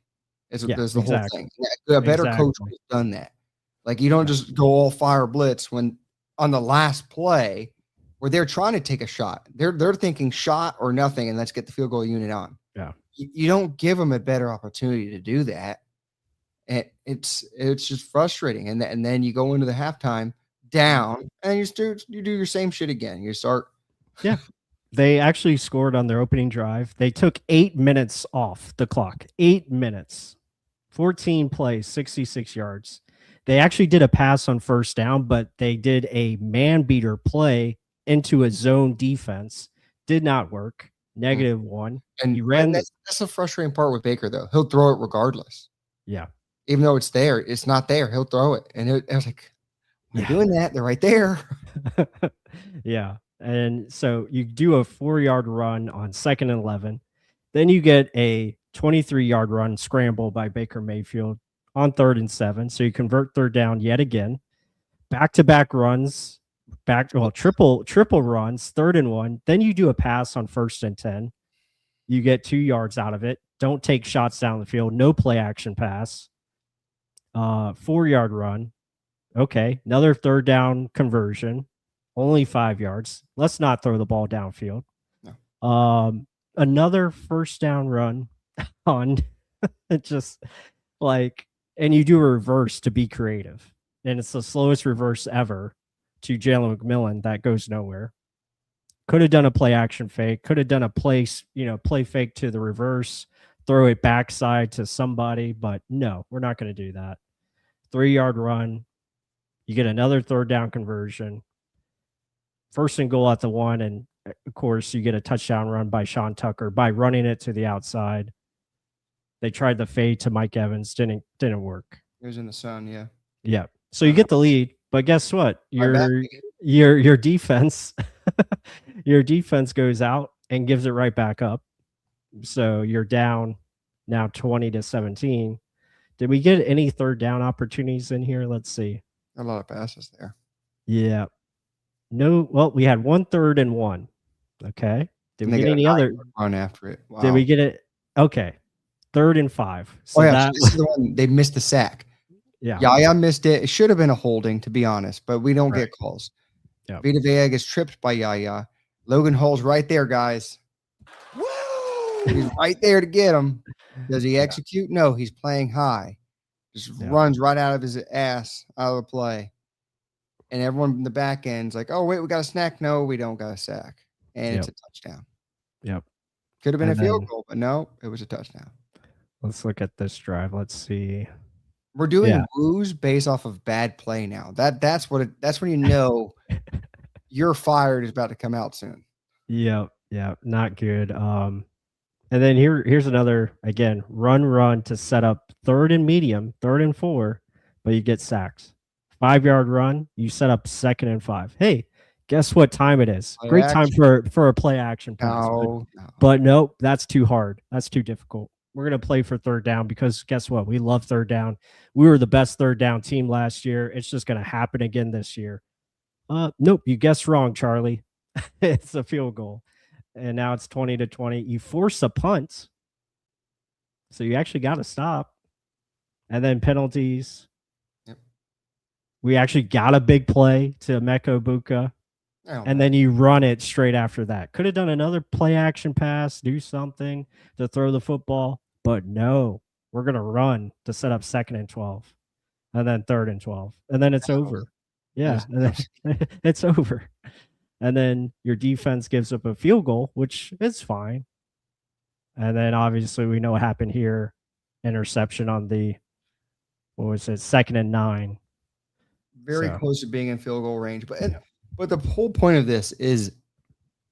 There's the whole thing. A better coach would have done that. Like, you don't just go all fire blitz when on the last play where they're trying to take a shot. They're thinking shot or nothing, and let's get the field goal unit on. Yeah. You don't give them a better opportunity to do that. And it's just frustrating. And then you go into the halftime down and you do your same shit again. You start. Yeah. They actually scored on their opening drive. They took 8 minutes off the clock. 8 minutes. 14 plays, 66 yards. They actually did a pass on first down, but they did a man beater play into a zone defense. Did not work. -1. And He ran the, that's the frustrating part with Baker, though. He'll throw it regardless. yeah. Even though it's there, it's not there. He'll throw it. And I was like, they're Yeah. doing that. They're right there. Yeah. And so you do a 4-yard run on 2nd and 11. Then you get a 23-yard run scramble by Baker Mayfield on 3rd and 7. So you convert third down yet again. Back-to-back runs, triple runs, 3rd and 1. Then you do a pass on 1st and 10. You get 2 yards out of it. Don't take shots down the field. No play action pass. 4-yard run. Okay, another 3rd down conversion. Only 5 yards. Let's not throw the ball downfield. No. Another 1st down run on just like, and you do a reverse to be creative. And it's the slowest reverse ever to Jalen McMillan that goes nowhere. Could have done a play action fake. Could have done a play fake to the reverse, throw it backside to somebody. But no, we're not going to do that. 3-yard run. You get another 3rd down conversion. 1st and goal at the 1. And of course, you get a touchdown run by Sean Tucker by running it to the outside. They tried the fade to Mike Evans. Didn't work. It was in the sun, yeah. Yeah. So you get the lead, but guess what? Your defense your defense goes out and gives it right back up. So you're down now 20-17. Did we get any 3rd down opportunities in here? Let's see. A lot of passes there. Yeah. No, well, we had 1 3rd and 1. Okay. Did we get any other run after it? Wow. Did we get it? Okay. 3rd and 5. So yeah, this is the one they missed the sack. Yeah. Yaya missed it. It should have been a holding, to be honest, but we don't get calls. Yeah. Vita Vea gets tripped by Yaya. Logan Hall's right there, guys. Woo! He's right there to get him. Does he execute? No, he's playing high. Just runs right out of his ass out of the play. And everyone in the back end's like, oh, wait, we got a snack. No, we don't got a sack. And it's a touchdown. Yep. Could have been a field goal, but no, it was a touchdown. Let's look at this drive. Let's see. We're doing woos based off of bad play now. That's when you know your fired is about to come out soon. Yeah, not good. And then here's another, again, run to set up 3rd and medium, 3rd and 4, but you get sacks. 5-yard run, you set up 2nd and 5. Hey, guess what time it is? Play Great action. time for a play action pass. But nope, that's too hard. That's too difficult. We're going to play for 3rd down because guess what? We love 3rd down. We were the best 3rd down team last year. It's just going to happen again this year. Nope, you guessed wrong, Charlie. It's a field goal. And now it's 20-20. You force a punt. So you actually got to stop. And then penalties. Yep. We actually got a big play to Emeka Buka. And then you run it straight after that. Could have done another play action pass, do something to throw the football. But no, we're going to run to set up 2nd and 12. And then 3rd and 12. And then it's over. Yeah, and then it's over. And then your defense gives up a field goal, which is fine. And then obviously we know what happened here. Interception on the, 2nd and 9. Very close to being in field goal range. But the whole point of this is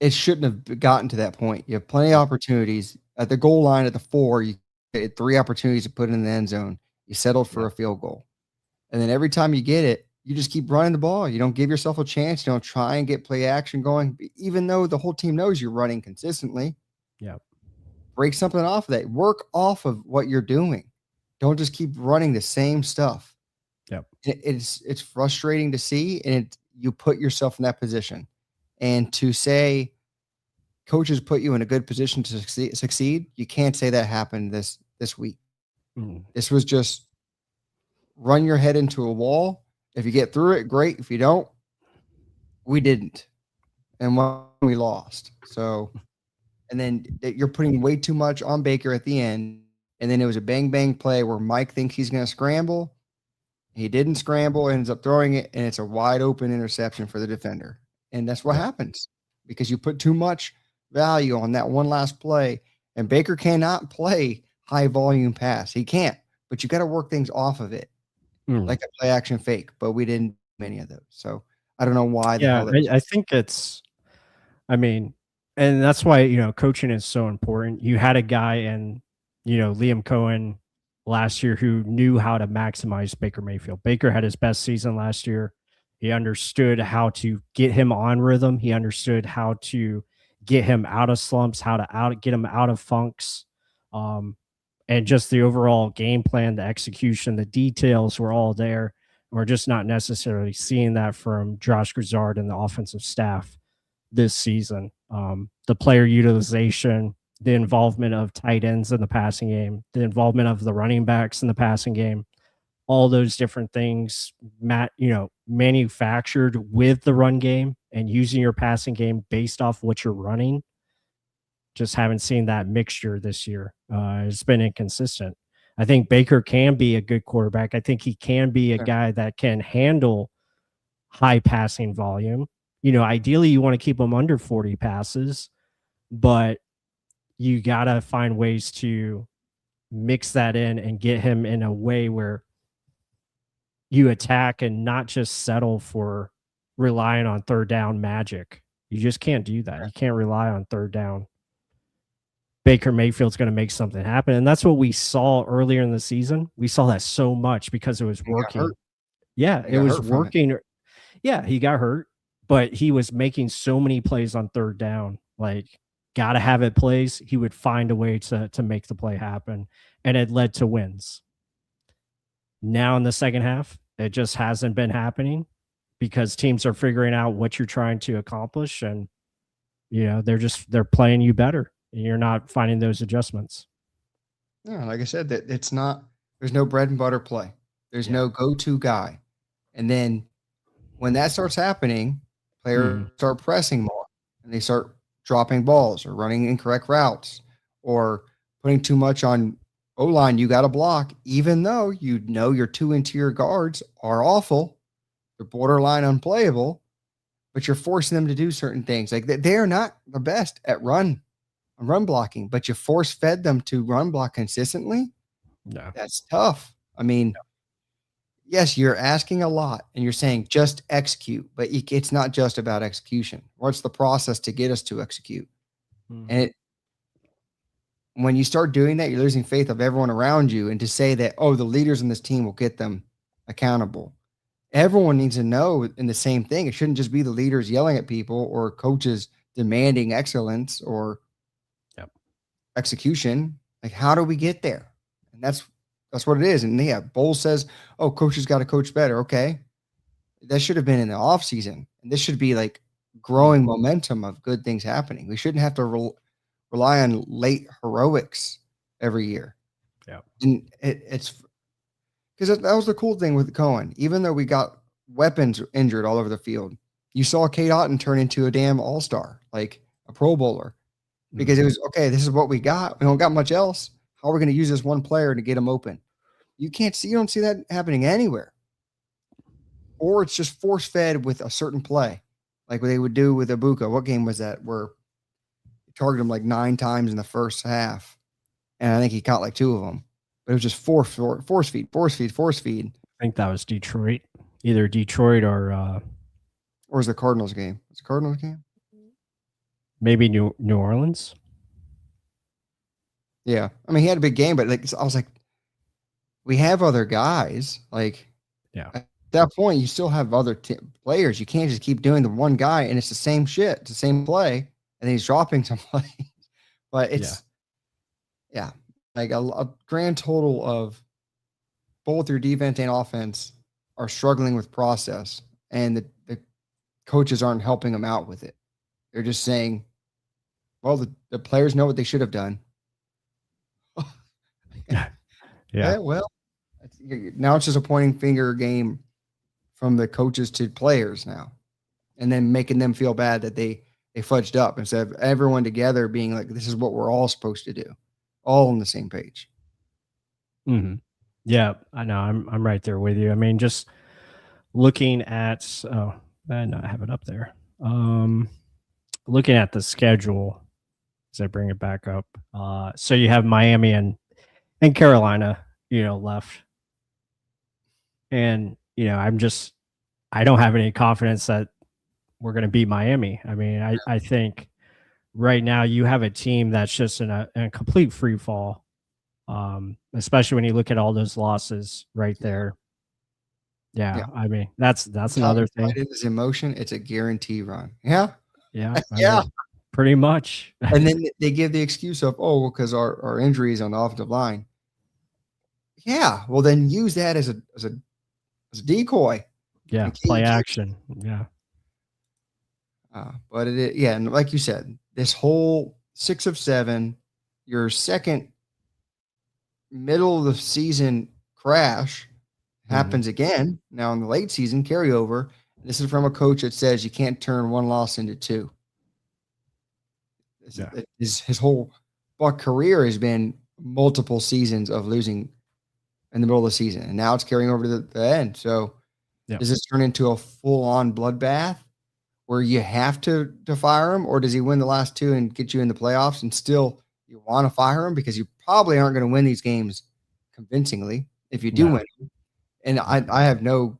it shouldn't have gotten to that point. You have plenty of opportunities. At the goal line at the 4, you had 3 opportunities to put in the end zone. You settled for a field goal. And then every time you get it, you just keep running the ball. You don't give yourself a chance. You don't try and get play action going, even though the whole team knows you're running consistently. Yeah. Break something off of that. Work off of what you're doing. Don't just keep running the same stuff. Yep. It's frustrating to see, and you put yourself in that position. And to say coaches put you in a good position to succeed, you can't say that happened this week. This was just run your head into a wall. If you get through it, great. If you don't, we didn't. And we lost. So, and then you're putting way too much on Baker at the end. And then it was a bang play where Mike thinks he's going to scramble. He didn't scramble, ends up throwing it, and it's a wide open interception for the defender. And that's what happens because you put too much value on that one last play. And Baker cannot play high volume pass. He can't, but you got to work things off of it. like a play action fake, but we didn't do many of those. So I don't know why the Yeah, hell that was. I think I mean, and that's why, coaching is so important. You had a guy in, Liam Cohen last year who knew how to maximize Baker Mayfield. Baker had his best season last year. He understood how to get him on rhythm. He understood how to get him out of slumps, how to get him out of funks. And just the overall game plan, the execution, the details were all there. We're just not necessarily seeing that from Josh Grizzard and the offensive staff this season. The player utilization, the involvement of tight ends in the passing game, the involvement of the running backs in the passing game, all those different things, manufactured with the run game and using your passing game based off what you're running. Just haven't seen that mixture this year. It's been inconsistent. I think Baker can be a good quarterback. I think he can be a guy that can handle high passing volume. Ideally you want to keep him under 40 passes, but you got to find ways to mix that in and get him in a way where you attack and not just settle for relying on third down magic. You just can't do that. You can't rely on third down. Baker Mayfield's going to make something happen. And that's what we saw earlier in the season. We saw that so much because it was working. Yeah, it was working. Yeah, he got hurt, but he was making so many plays on third down. Like, gotta have it plays. He would find a way to make the play happen, and it led to wins. Now in the second half, it just hasn't been happening because teams are figuring out what you're trying to accomplish, and they're playing you better, and you're not finding those adjustments. Yeah, like I said, that there's no bread and butter play. There's no go-to guy. And then when that starts happening, players start pressing more and they start dropping balls or running incorrect routes or putting too much on O-line. You got to block, even though your two interior guards are awful. They're borderline unplayable, but you're forcing them to do certain things. Like they are not the best at run blocking, but you force fed them to run block consistently. No, that's tough. I mean, yes, you're asking a lot and you're saying just execute, but it's not just about execution. What's the process to get us to execute? And when you start doing that, you're losing faith of everyone around you. And to say that, the leaders in this team will get them accountable. Everyone needs to know in the same thing. It shouldn't just be the leaders yelling at people or coaches demanding excellence or execution. Like, how do we get there? And that's what it is. And Bowles says, coaches got to coach better. Okay. That should have been in the off season. And this should be like growing momentum of good things happening. We shouldn't have to rely on late heroics every year. Yeah. And it's because that was the cool thing with Cohen. Even though we got weapons injured all over the field, you saw Kate Otten turn into a damn all-star, like a Pro Bowler, because it was, this is what we got. We don't got much else. How are we going to use this one player to get him open? You don't see that happening anywhere. Or it's just force fed with a certain play, like what they would do with Ibuka. What game was that? Where he targeted him like 9 times in the first half. And I think he caught like 2 of them. But it was just force feed. I think that was Detroit, either Detroit or was the Cardinals game? Was the Cardinals game? Maybe New Orleans. Yeah, I mean, he had a big game, but I was like, we have other guys. Like, at that point, you still have other players. You can't just keep doing the one guy, and it's the same shit, it's the same play, and then he's dropping some plays. But it's like a grand total of both your defense and offense are struggling with process, and the coaches aren't helping them out with it. They're just saying, well, the players know what they should have done. Yeah, well, now it's just a pointing finger game from the coaches to players now, and then making them feel bad that they fudged up instead of everyone together being like, this is what we're all supposed to do, all on the same page. Yeah, I know. I'm right there with you. I mean, just looking at I have it up there. Looking at the schedule as I bring it back up. So you have Miami and Carolina, left. And, I don't have any confidence that we're going to beat Miami. I mean, I think right now you have a team that's just in a complete free fall. Especially when you look at all those losses right there. Yeah. I mean, that's another thing. It is emotion. It's a guarantee run. Yeah. Yeah. Yeah. Pretty much. And then they give the excuse of, because our injuries on the offensive line. Yeah. Well, then use that as a decoy. Yeah. Play action. Yeah. But and like you said, this whole 6 of 7, your second middle of the season crash happens again. Now in the late season carryover, this is from a coach that says you can't turn one loss into two. Yeah. His whole Buck career has been multiple seasons of losing in the middle of the season, and now it's carrying over to the end. So does this turn into a full-on bloodbath where you have to fire him, or does he win the last 2 and get you in the playoffs and still you want to fire him because you probably aren't going to win these games convincingly if you do win them? And I have no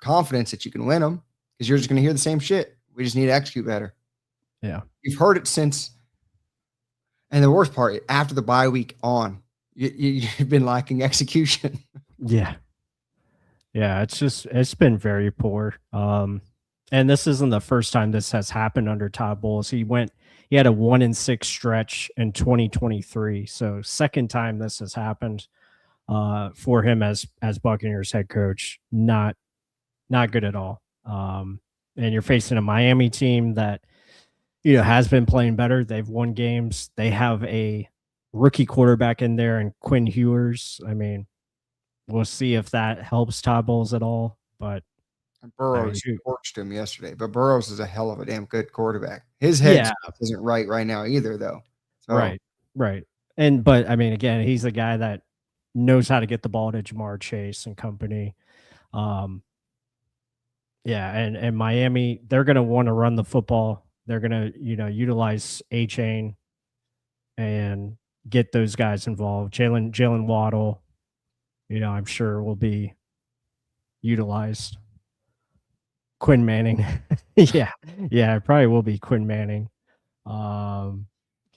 confidence that you can win them because you're just going to hear the same shit. We just need to execute better. Yeah. You've heard it since, and the worst part, after the bye week on, you've been lacking execution. Yeah. Yeah, it's been very poor. And this isn't the first time this has happened under Todd Bowles. He had a 1-6 stretch in 2023. So second time this has happened for him as Buccaneers head coach. Not good at all. And you're facing a Miami team that has been playing better. They've won games. They have a rookie quarterback in there and Quinn Ewers. I mean, we'll see if that helps Todd Bowles at all. But Burrows torched him yesterday. But Burrows is a hell of a damn good quarterback. His head isn't right now either, though. So. Right. But I mean, again, he's a guy that knows how to get the ball to Jamar Chase and company. And Miami, they're going to want to run the football. They're going to, utilize A-Chain and get those guys involved. Jalen Waddle, I'm sure will be utilized. Quinn Manning. Yeah, it probably will be Quinn Manning.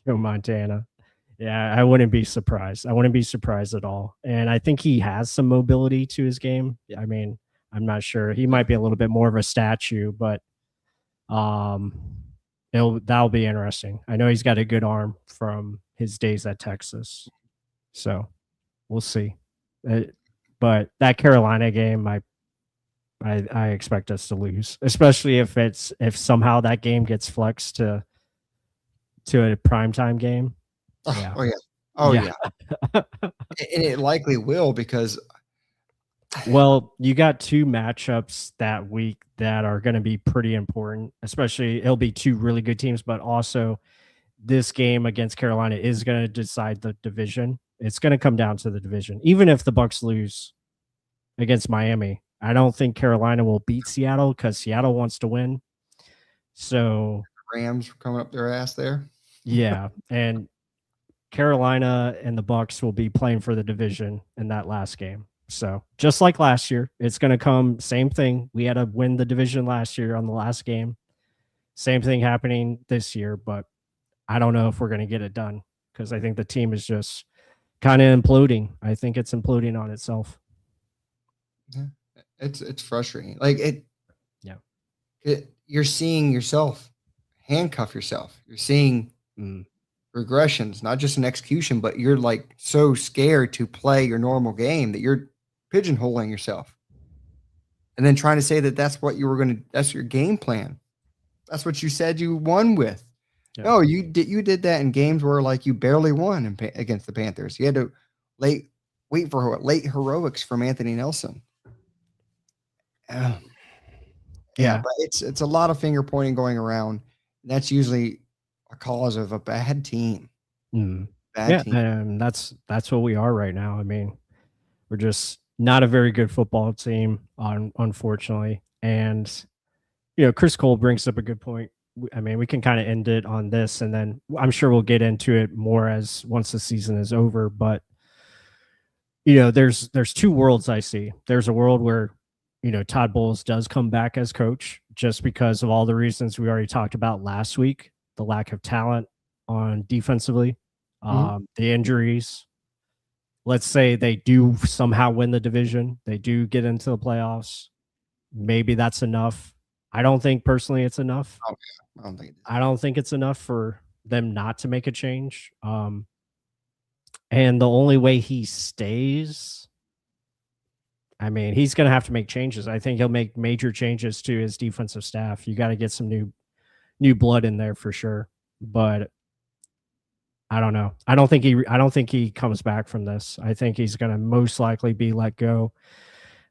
Montana. Yeah, I wouldn't be surprised. I wouldn't be surprised at all. And I think he has some mobility to his game. I mean, I'm not sure. He might be a little bit more of a statue, but that'll be interesting. I know he's got a good arm from his days at Texas. So we'll see. But that Carolina game, I expect us to lose, especially if somehow that game gets flexed to a primetime game. Yeah. Oh yeah. And it likely will because. Well, you got 2 matchups that week that are going to be pretty important, especially it'll be 2 really good teams, but also this game against Carolina is going to decide the division. It's going to come down to the division. Even if the Bucs lose against Miami, I don't think Carolina will beat Seattle because Seattle wants to win. So Rams coming up their ass there. Yeah, and Carolina and the Bucs will be playing for the division in that last game. So just like last year, it's going to come same thing. We had to win the division last year on the last game. Same thing happening this year, but I don't know if we're going to get it done because I think the team is just kind of imploding. I think it's imploding on itself. Yeah, it's frustrating. Like you're seeing yourself handcuff yourself. You're seeing regressions, not just in execution, but you're like so scared to play your normal game that you're pigeonholing yourself. And then trying to say that that's what you were going to, that's your game plan. That's what you said you won with. Yeah. No, you did that in games where like you barely won against the Panthers. You had to wait for late heroics from Anthony Nelson. Yeah, but it's a lot of finger pointing going around. And that's usually a cause of a bad team. Bad team. And that's what we are right now. I mean, we're just not a very good football team, unfortunately. And Chris Cole brings up a good point. I mean, we can kind of end it on this, and then I'm sure we'll get into it more once the season is over. But there's two worlds I see. There's a world where, Todd Bowles does come back as coach just because of all the reasons we already talked about last week, the lack of talent on defensively, the injuries. Let's say they do somehow win the division. They do get into the playoffs. Maybe that's enough. I don't think personally it's enough. I don't think it is. I don't think it's enough for them not to make a change. And the only way he stays, I mean, he's going to have to make changes. I think he'll make major changes to his defensive staff. You got to get some new blood in there for sure. But I don't know. I don't think he comes back from this. I think he's going to most likely be let go.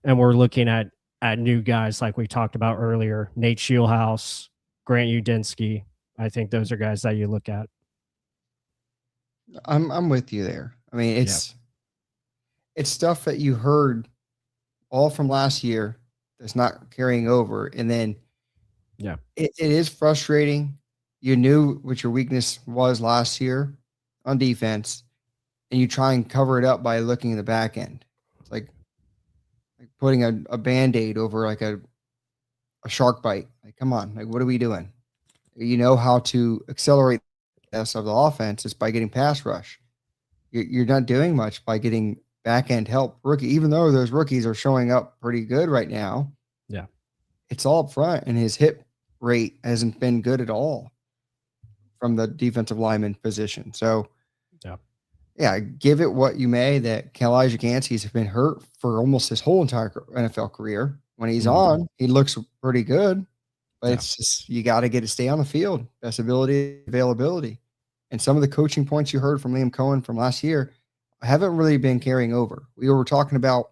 And we're looking at new guys like we talked about earlier, Nate Shieldhouse, Grant Udinski. I think those are guys that you look at. I'm with you there. I mean, it's stuff that you heard all from last year that's not carrying over. And then it is frustrating. You knew what your weakness was last year on defense, and you try and cover it up by looking at the back end. It's like putting a Band-Aid over like a shark bite. Like, come on, like, what are we doing? You know how to accelerate the of the offense is by getting pass rush. You're not doing much by getting back end help. Even though those rookies are showing up pretty good right now. Yeah. It's all up front, and his hit rate hasn't been good at all from the defensive lineman position. So give it what you may that Elijah Gansey's been hurt for almost his whole entire NFL career. When he's on, he looks pretty good, but it's just, you got to get to stay on the field, best ability, availability. And some of the coaching points you heard from Liam Cohen from last year haven't really been carrying over. We were talking about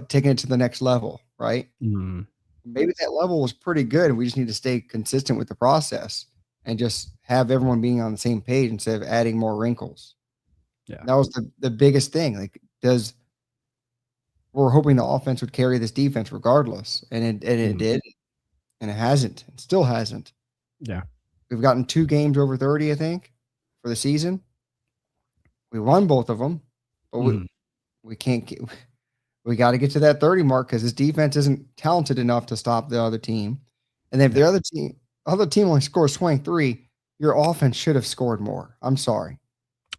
taking it to the next level, right? Maybe that level was pretty good, and we just need to stay consistent with the process and just have everyone being on the same page instead of adding more wrinkles. Yeah, that was the biggest thing. Like, we're hoping the offense would carry this defense regardless, and it did, and it hasn't. It still hasn't. Yeah, we've gotten 2 games over 30, I think, for the season. We won both of them, but we can't get. We got to get to that 30 mark because this defense isn't talented enough to stop the other team. And then if the other team only scores 23, your offense should have scored more. I'm sorry.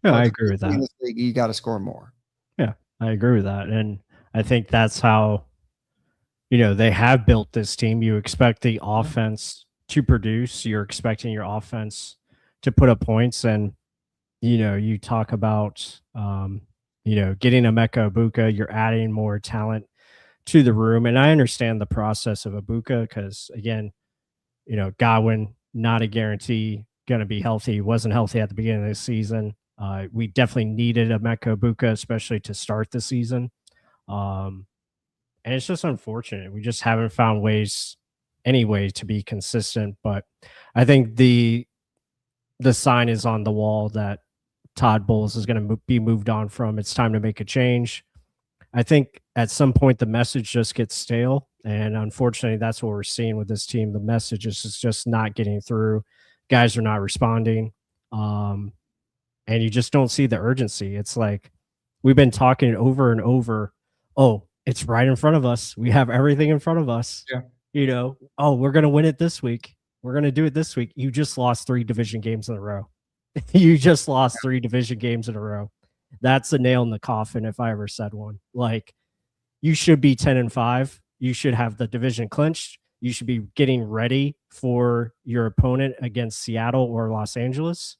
Yeah, I agree with that. In this league, you got to score more. Yeah, I agree with that. And I think that's how, they have built this team. You expect the offense to produce. You're expecting your offense to put up points. And, you talk about, getting Emeka Egbuka, you're adding more talent to the room. And I understand the process of Egbuka because, again, Godwin, not a guarantee, going to be healthy. He wasn't healthy at the beginning of the season. We definitely needed Emeka Egbuka, especially to start the season. And it's just unfortunate. We just haven't found any way to be consistent. But I think the sign is on the wall that Todd Bowles is going to be moved on from. It's time to make a change. I think at some point the message just gets stale. And unfortunately, that's what we're seeing with this team. The message is just not getting through. Guys are not responding. And you just don't see the urgency. It's like we've been talking over and over. Oh, it's right in front of us. We have everything in front of us. Yeah. We're going to win it this week. We're going to do it this week. You just lost 3 division games in a row. You just lost 3 division games in a row. That's a nail in the coffin if I ever said one. Like, you should be 10-5. You should have the division clinched. You should be getting ready for your opponent against Seattle or Los Angeles.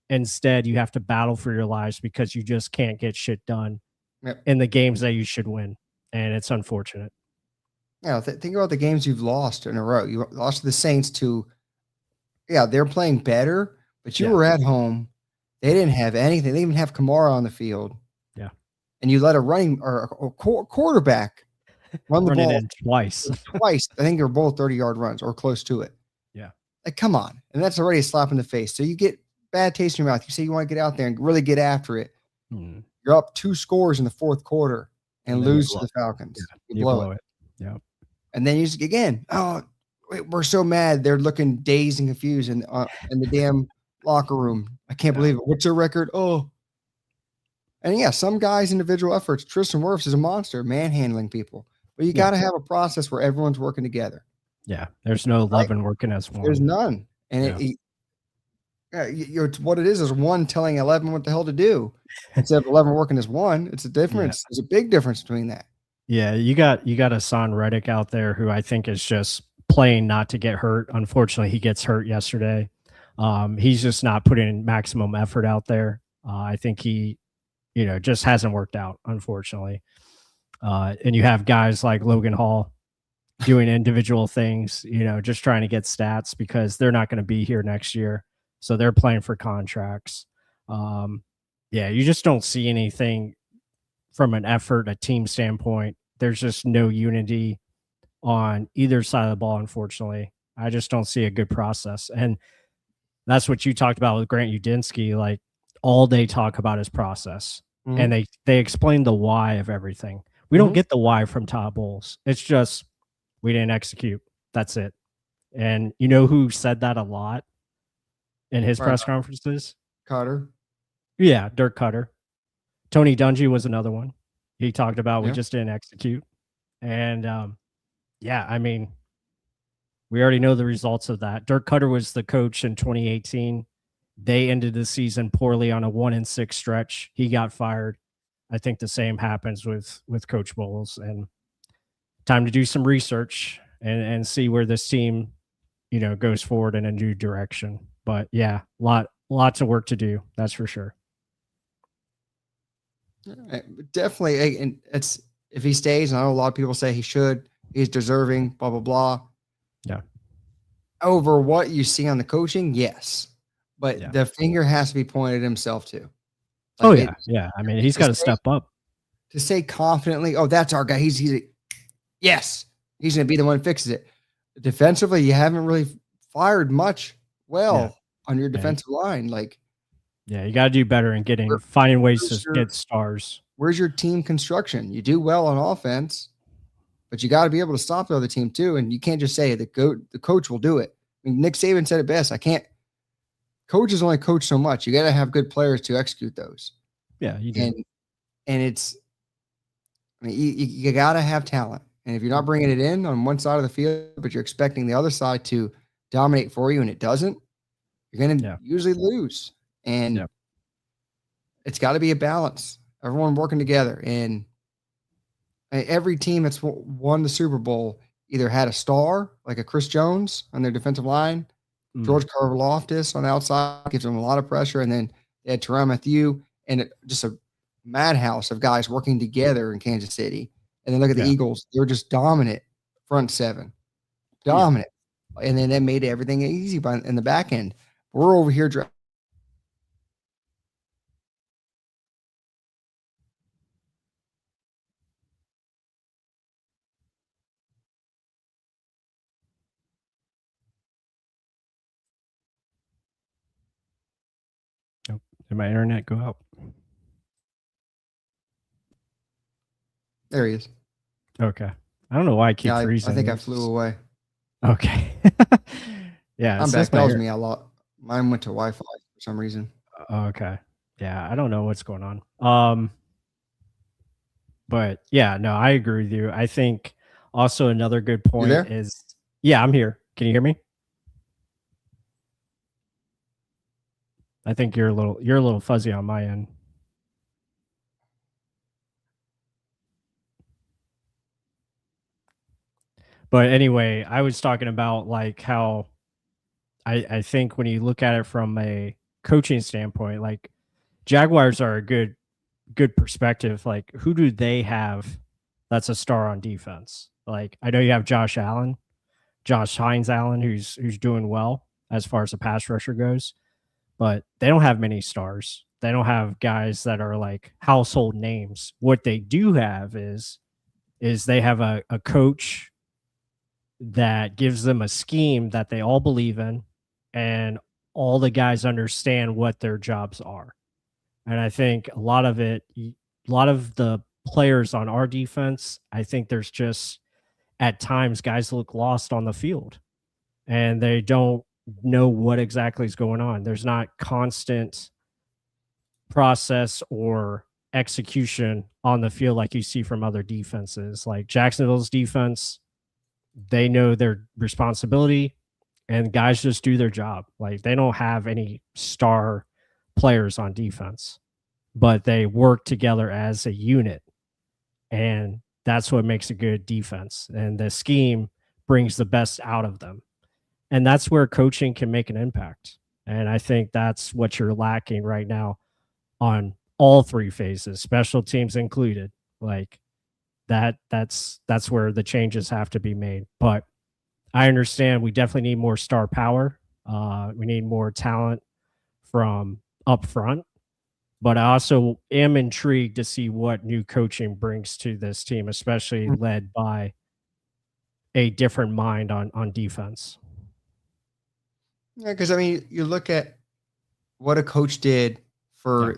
Instead, you have to battle for your lives because you just can't get shit done in the games that you should win. And it's unfortunate. Yeah, think about the games you've lost in a row. You lost to the Saints they're playing better, but you were at home. They didn't have anything. They didn't even have Kamara on the field. Yeah. And you let a running or a quarterback run the ball twice. Twice. I think they're both 30-yard runs or close to it. Yeah. Like, come on. And that's already a slap in the face. So you get bad taste in your mouth. You say you want to get out there and really get after it. You're up 2 scores in the 4th quarter and lose to the Falcons. Yeah, you blow it. Yeah. And then you just, again, we're so mad. They're looking dazed and confused in the damn locker room. I can't believe it. What's their record? Oh, And yeah, some guys' individual efforts. Tristan Wirfs is a monster, manhandling people. But you Yeah. got to have a process where everyone's working together. Yeah, there's no 11 working as one. There's none, and it's what it is one telling 11 what the hell to do instead of 11 working as one. It's a difference. There's a big difference between that. Yeah, you got Hassan Reddick out there who I think is just playing not to get hurt. Unfortunately, he gets hurt yesterday. He's just not putting maximum effort out there. I think he, just hasn't worked out, unfortunately. And you have guys like Logan Hall doing individual things, just trying to get stats because they're not going to be here next year. So they're playing for contracts. You just don't see anything from an effort, a team standpoint. There's just no unity on either side of the ball, unfortunately. I just don't see a good process. And that's what you talked about with Grant Udinsky. Like, all they talk about is process. Mm-hmm. And they explain the why of everything. We don't get the why from Todd Bowles. It's just we didn't execute. That's it. And you know who said that a lot in his press conferences? Cutter. Yeah, Dirk Cutter. Tony Dungy was another one. He talked about we just didn't execute. And I mean, we already know the results of that. Dirk Cutter was the coach in 2018. They ended the season poorly on a 1-6 stretch. He got fired. I think the same happens with Coach Bowles. And time to do some research and see where this team, goes forward in a new direction. But yeah, lots of work to do. That's for sure. Definitely. And it's, if he stays, and I know a lot of people say he should, he's deserving, blah, blah, blah. Yeah. Over what you see on the coaching, yes. But the finger has to be pointed at himself too. Like I mean, he's got to step up. To say confidently, oh, that's our guy. He's going to be the one who fixes it. Defensively, you haven't really fired much on your defensive line. Like, you got to do better in finding ways to get stars. Where's your team construction? You do well on offense, but you got to be able to stop the other team too. And you can't just say the coach will do it. I mean, Nick Saban said it best. Coaches only coach so much. You got to have good players to execute those. Yeah, you do. And it's, I mean, you got to have talent. And if you're not bringing it in on one side of the field, but you're expecting the other side to dominate for you and it doesn't, you're going to usually lose. And it's got to be a balance. Everyone working together. And every team that's won the Super Bowl either had a star, like a Chris Jones on their defensive line, George Karlaftis on the outside, gives them a lot of pressure. And then they had Tyrann Mathieu and just a madhouse of guys working together in Kansas City. And then look at the Eagles. They're just dominant front seven. Dominant. And then that made everything easy in the back end. We're over here Did my internet go out? There he is. Okay. I don't know why I keep freezing. I think I flew away. Okay. I'm back. Tells me a lot. Mine went to Wi-Fi for some reason. Okay. Yeah, I don't know what's going on. But no, I agree with you. I think also another good point is I'm here. Can you hear me? I think you're a little fuzzy on my end. But anyway, I was talking about like how I think when you look at it from a coaching standpoint, like Jaguars are a good perspective. Like, who do they have that's a star on defense? Like, I know you have Josh Hines Allen, who's doing well as far as the pass rusher goes, but they don't have many stars. They don't have guys that are like household names. What they do have is they have a coach that gives them a scheme that they all believe in, and all the guys understand what their jobs are. And I think a lot of the players on our defense, I think there's just at times guys look lost on the field and they don't know what exactly is going on. There's not constant process or execution on the field like you see from other defenses. Like Jacksonville's defense, they know their responsibility and guys just do their job. Like they don't have any star players on defense, but they work together as a unit. And that's what makes a good defense. And the scheme brings the best out of them. And that's where coaching can make an impact. And I think that's what you're lacking right now on all three phases, special teams included. Like that's where the changes have to be made. But I understand we definitely need more star power. We need more talent from up front. But I also am intrigued to see what new coaching brings to this team, especially led by a different mind on defense. Yeah, because I mean, you look at what a coach did for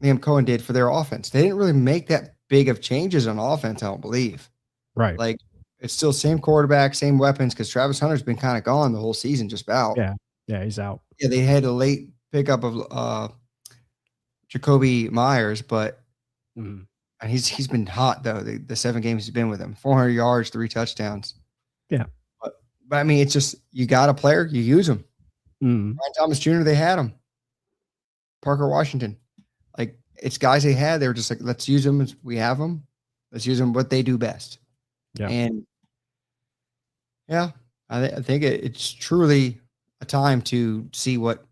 Liam Cohen did for their offense. They didn't really make that big of changes on offense, I don't believe. Right. Like it's still same quarterback, same weapons, because Travis Hunter's been kind of gone the whole season, just about. Yeah. Yeah, he's out. Yeah, they had a late pickup of Jacoby Myers, but and he's been hot though. The 7 games he's been with him, 400 yards, 3 touchdowns. Yeah. But I mean, it's just you got a player, you use him. Ryan Thomas Jr., they had him. Parker Washington, like it's guys they had. They were just like, let's use them as we have them. Let's use them what they do best. Yeah. And yeah, I think it's truly a time to see what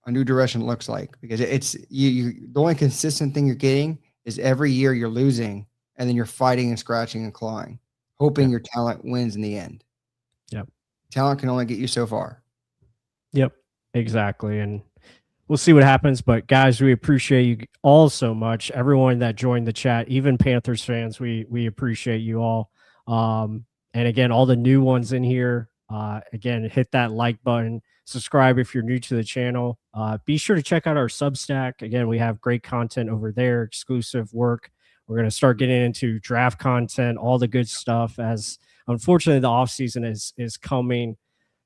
a new direction looks like, because it's you the only consistent thing you're getting is every year you're losing and then you're fighting and scratching and clawing, hoping your talent wins in the end. Yep. Talent can only get you so far. Yep, exactly. And we'll see what happens. But guys, we appreciate you all so much. Everyone that joined the chat, even Panthers fans, we appreciate you all. And again, all the new ones in here, again, hit that like button, subscribe if you're new to the channel. Be sure to check out our Substack. Again, we have great content over there, exclusive work. We're going to start getting into draft content, all the good stuff, as unfortunately the offseason is coming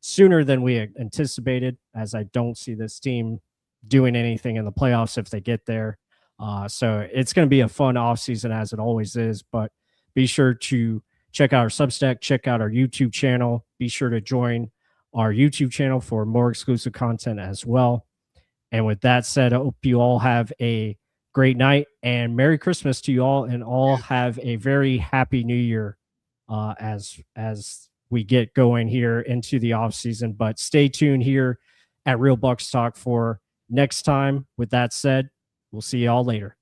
sooner than we anticipated, as I don't see this team doing anything in the playoffs if they get there. So it's going to be a fun offseason, as it always is. But be sure to check out our Substack, check out our YouTube channel. Be sure to join our YouTube channel for more exclusive content as well. And with that said, I hope you all have a great night and Merry Christmas to you all, and all have a very happy New Year as we get going here into the off season. But stay tuned here at Real Bucs Talk for next time. With that said, we'll see you all later.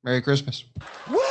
Merry Christmas. Woo!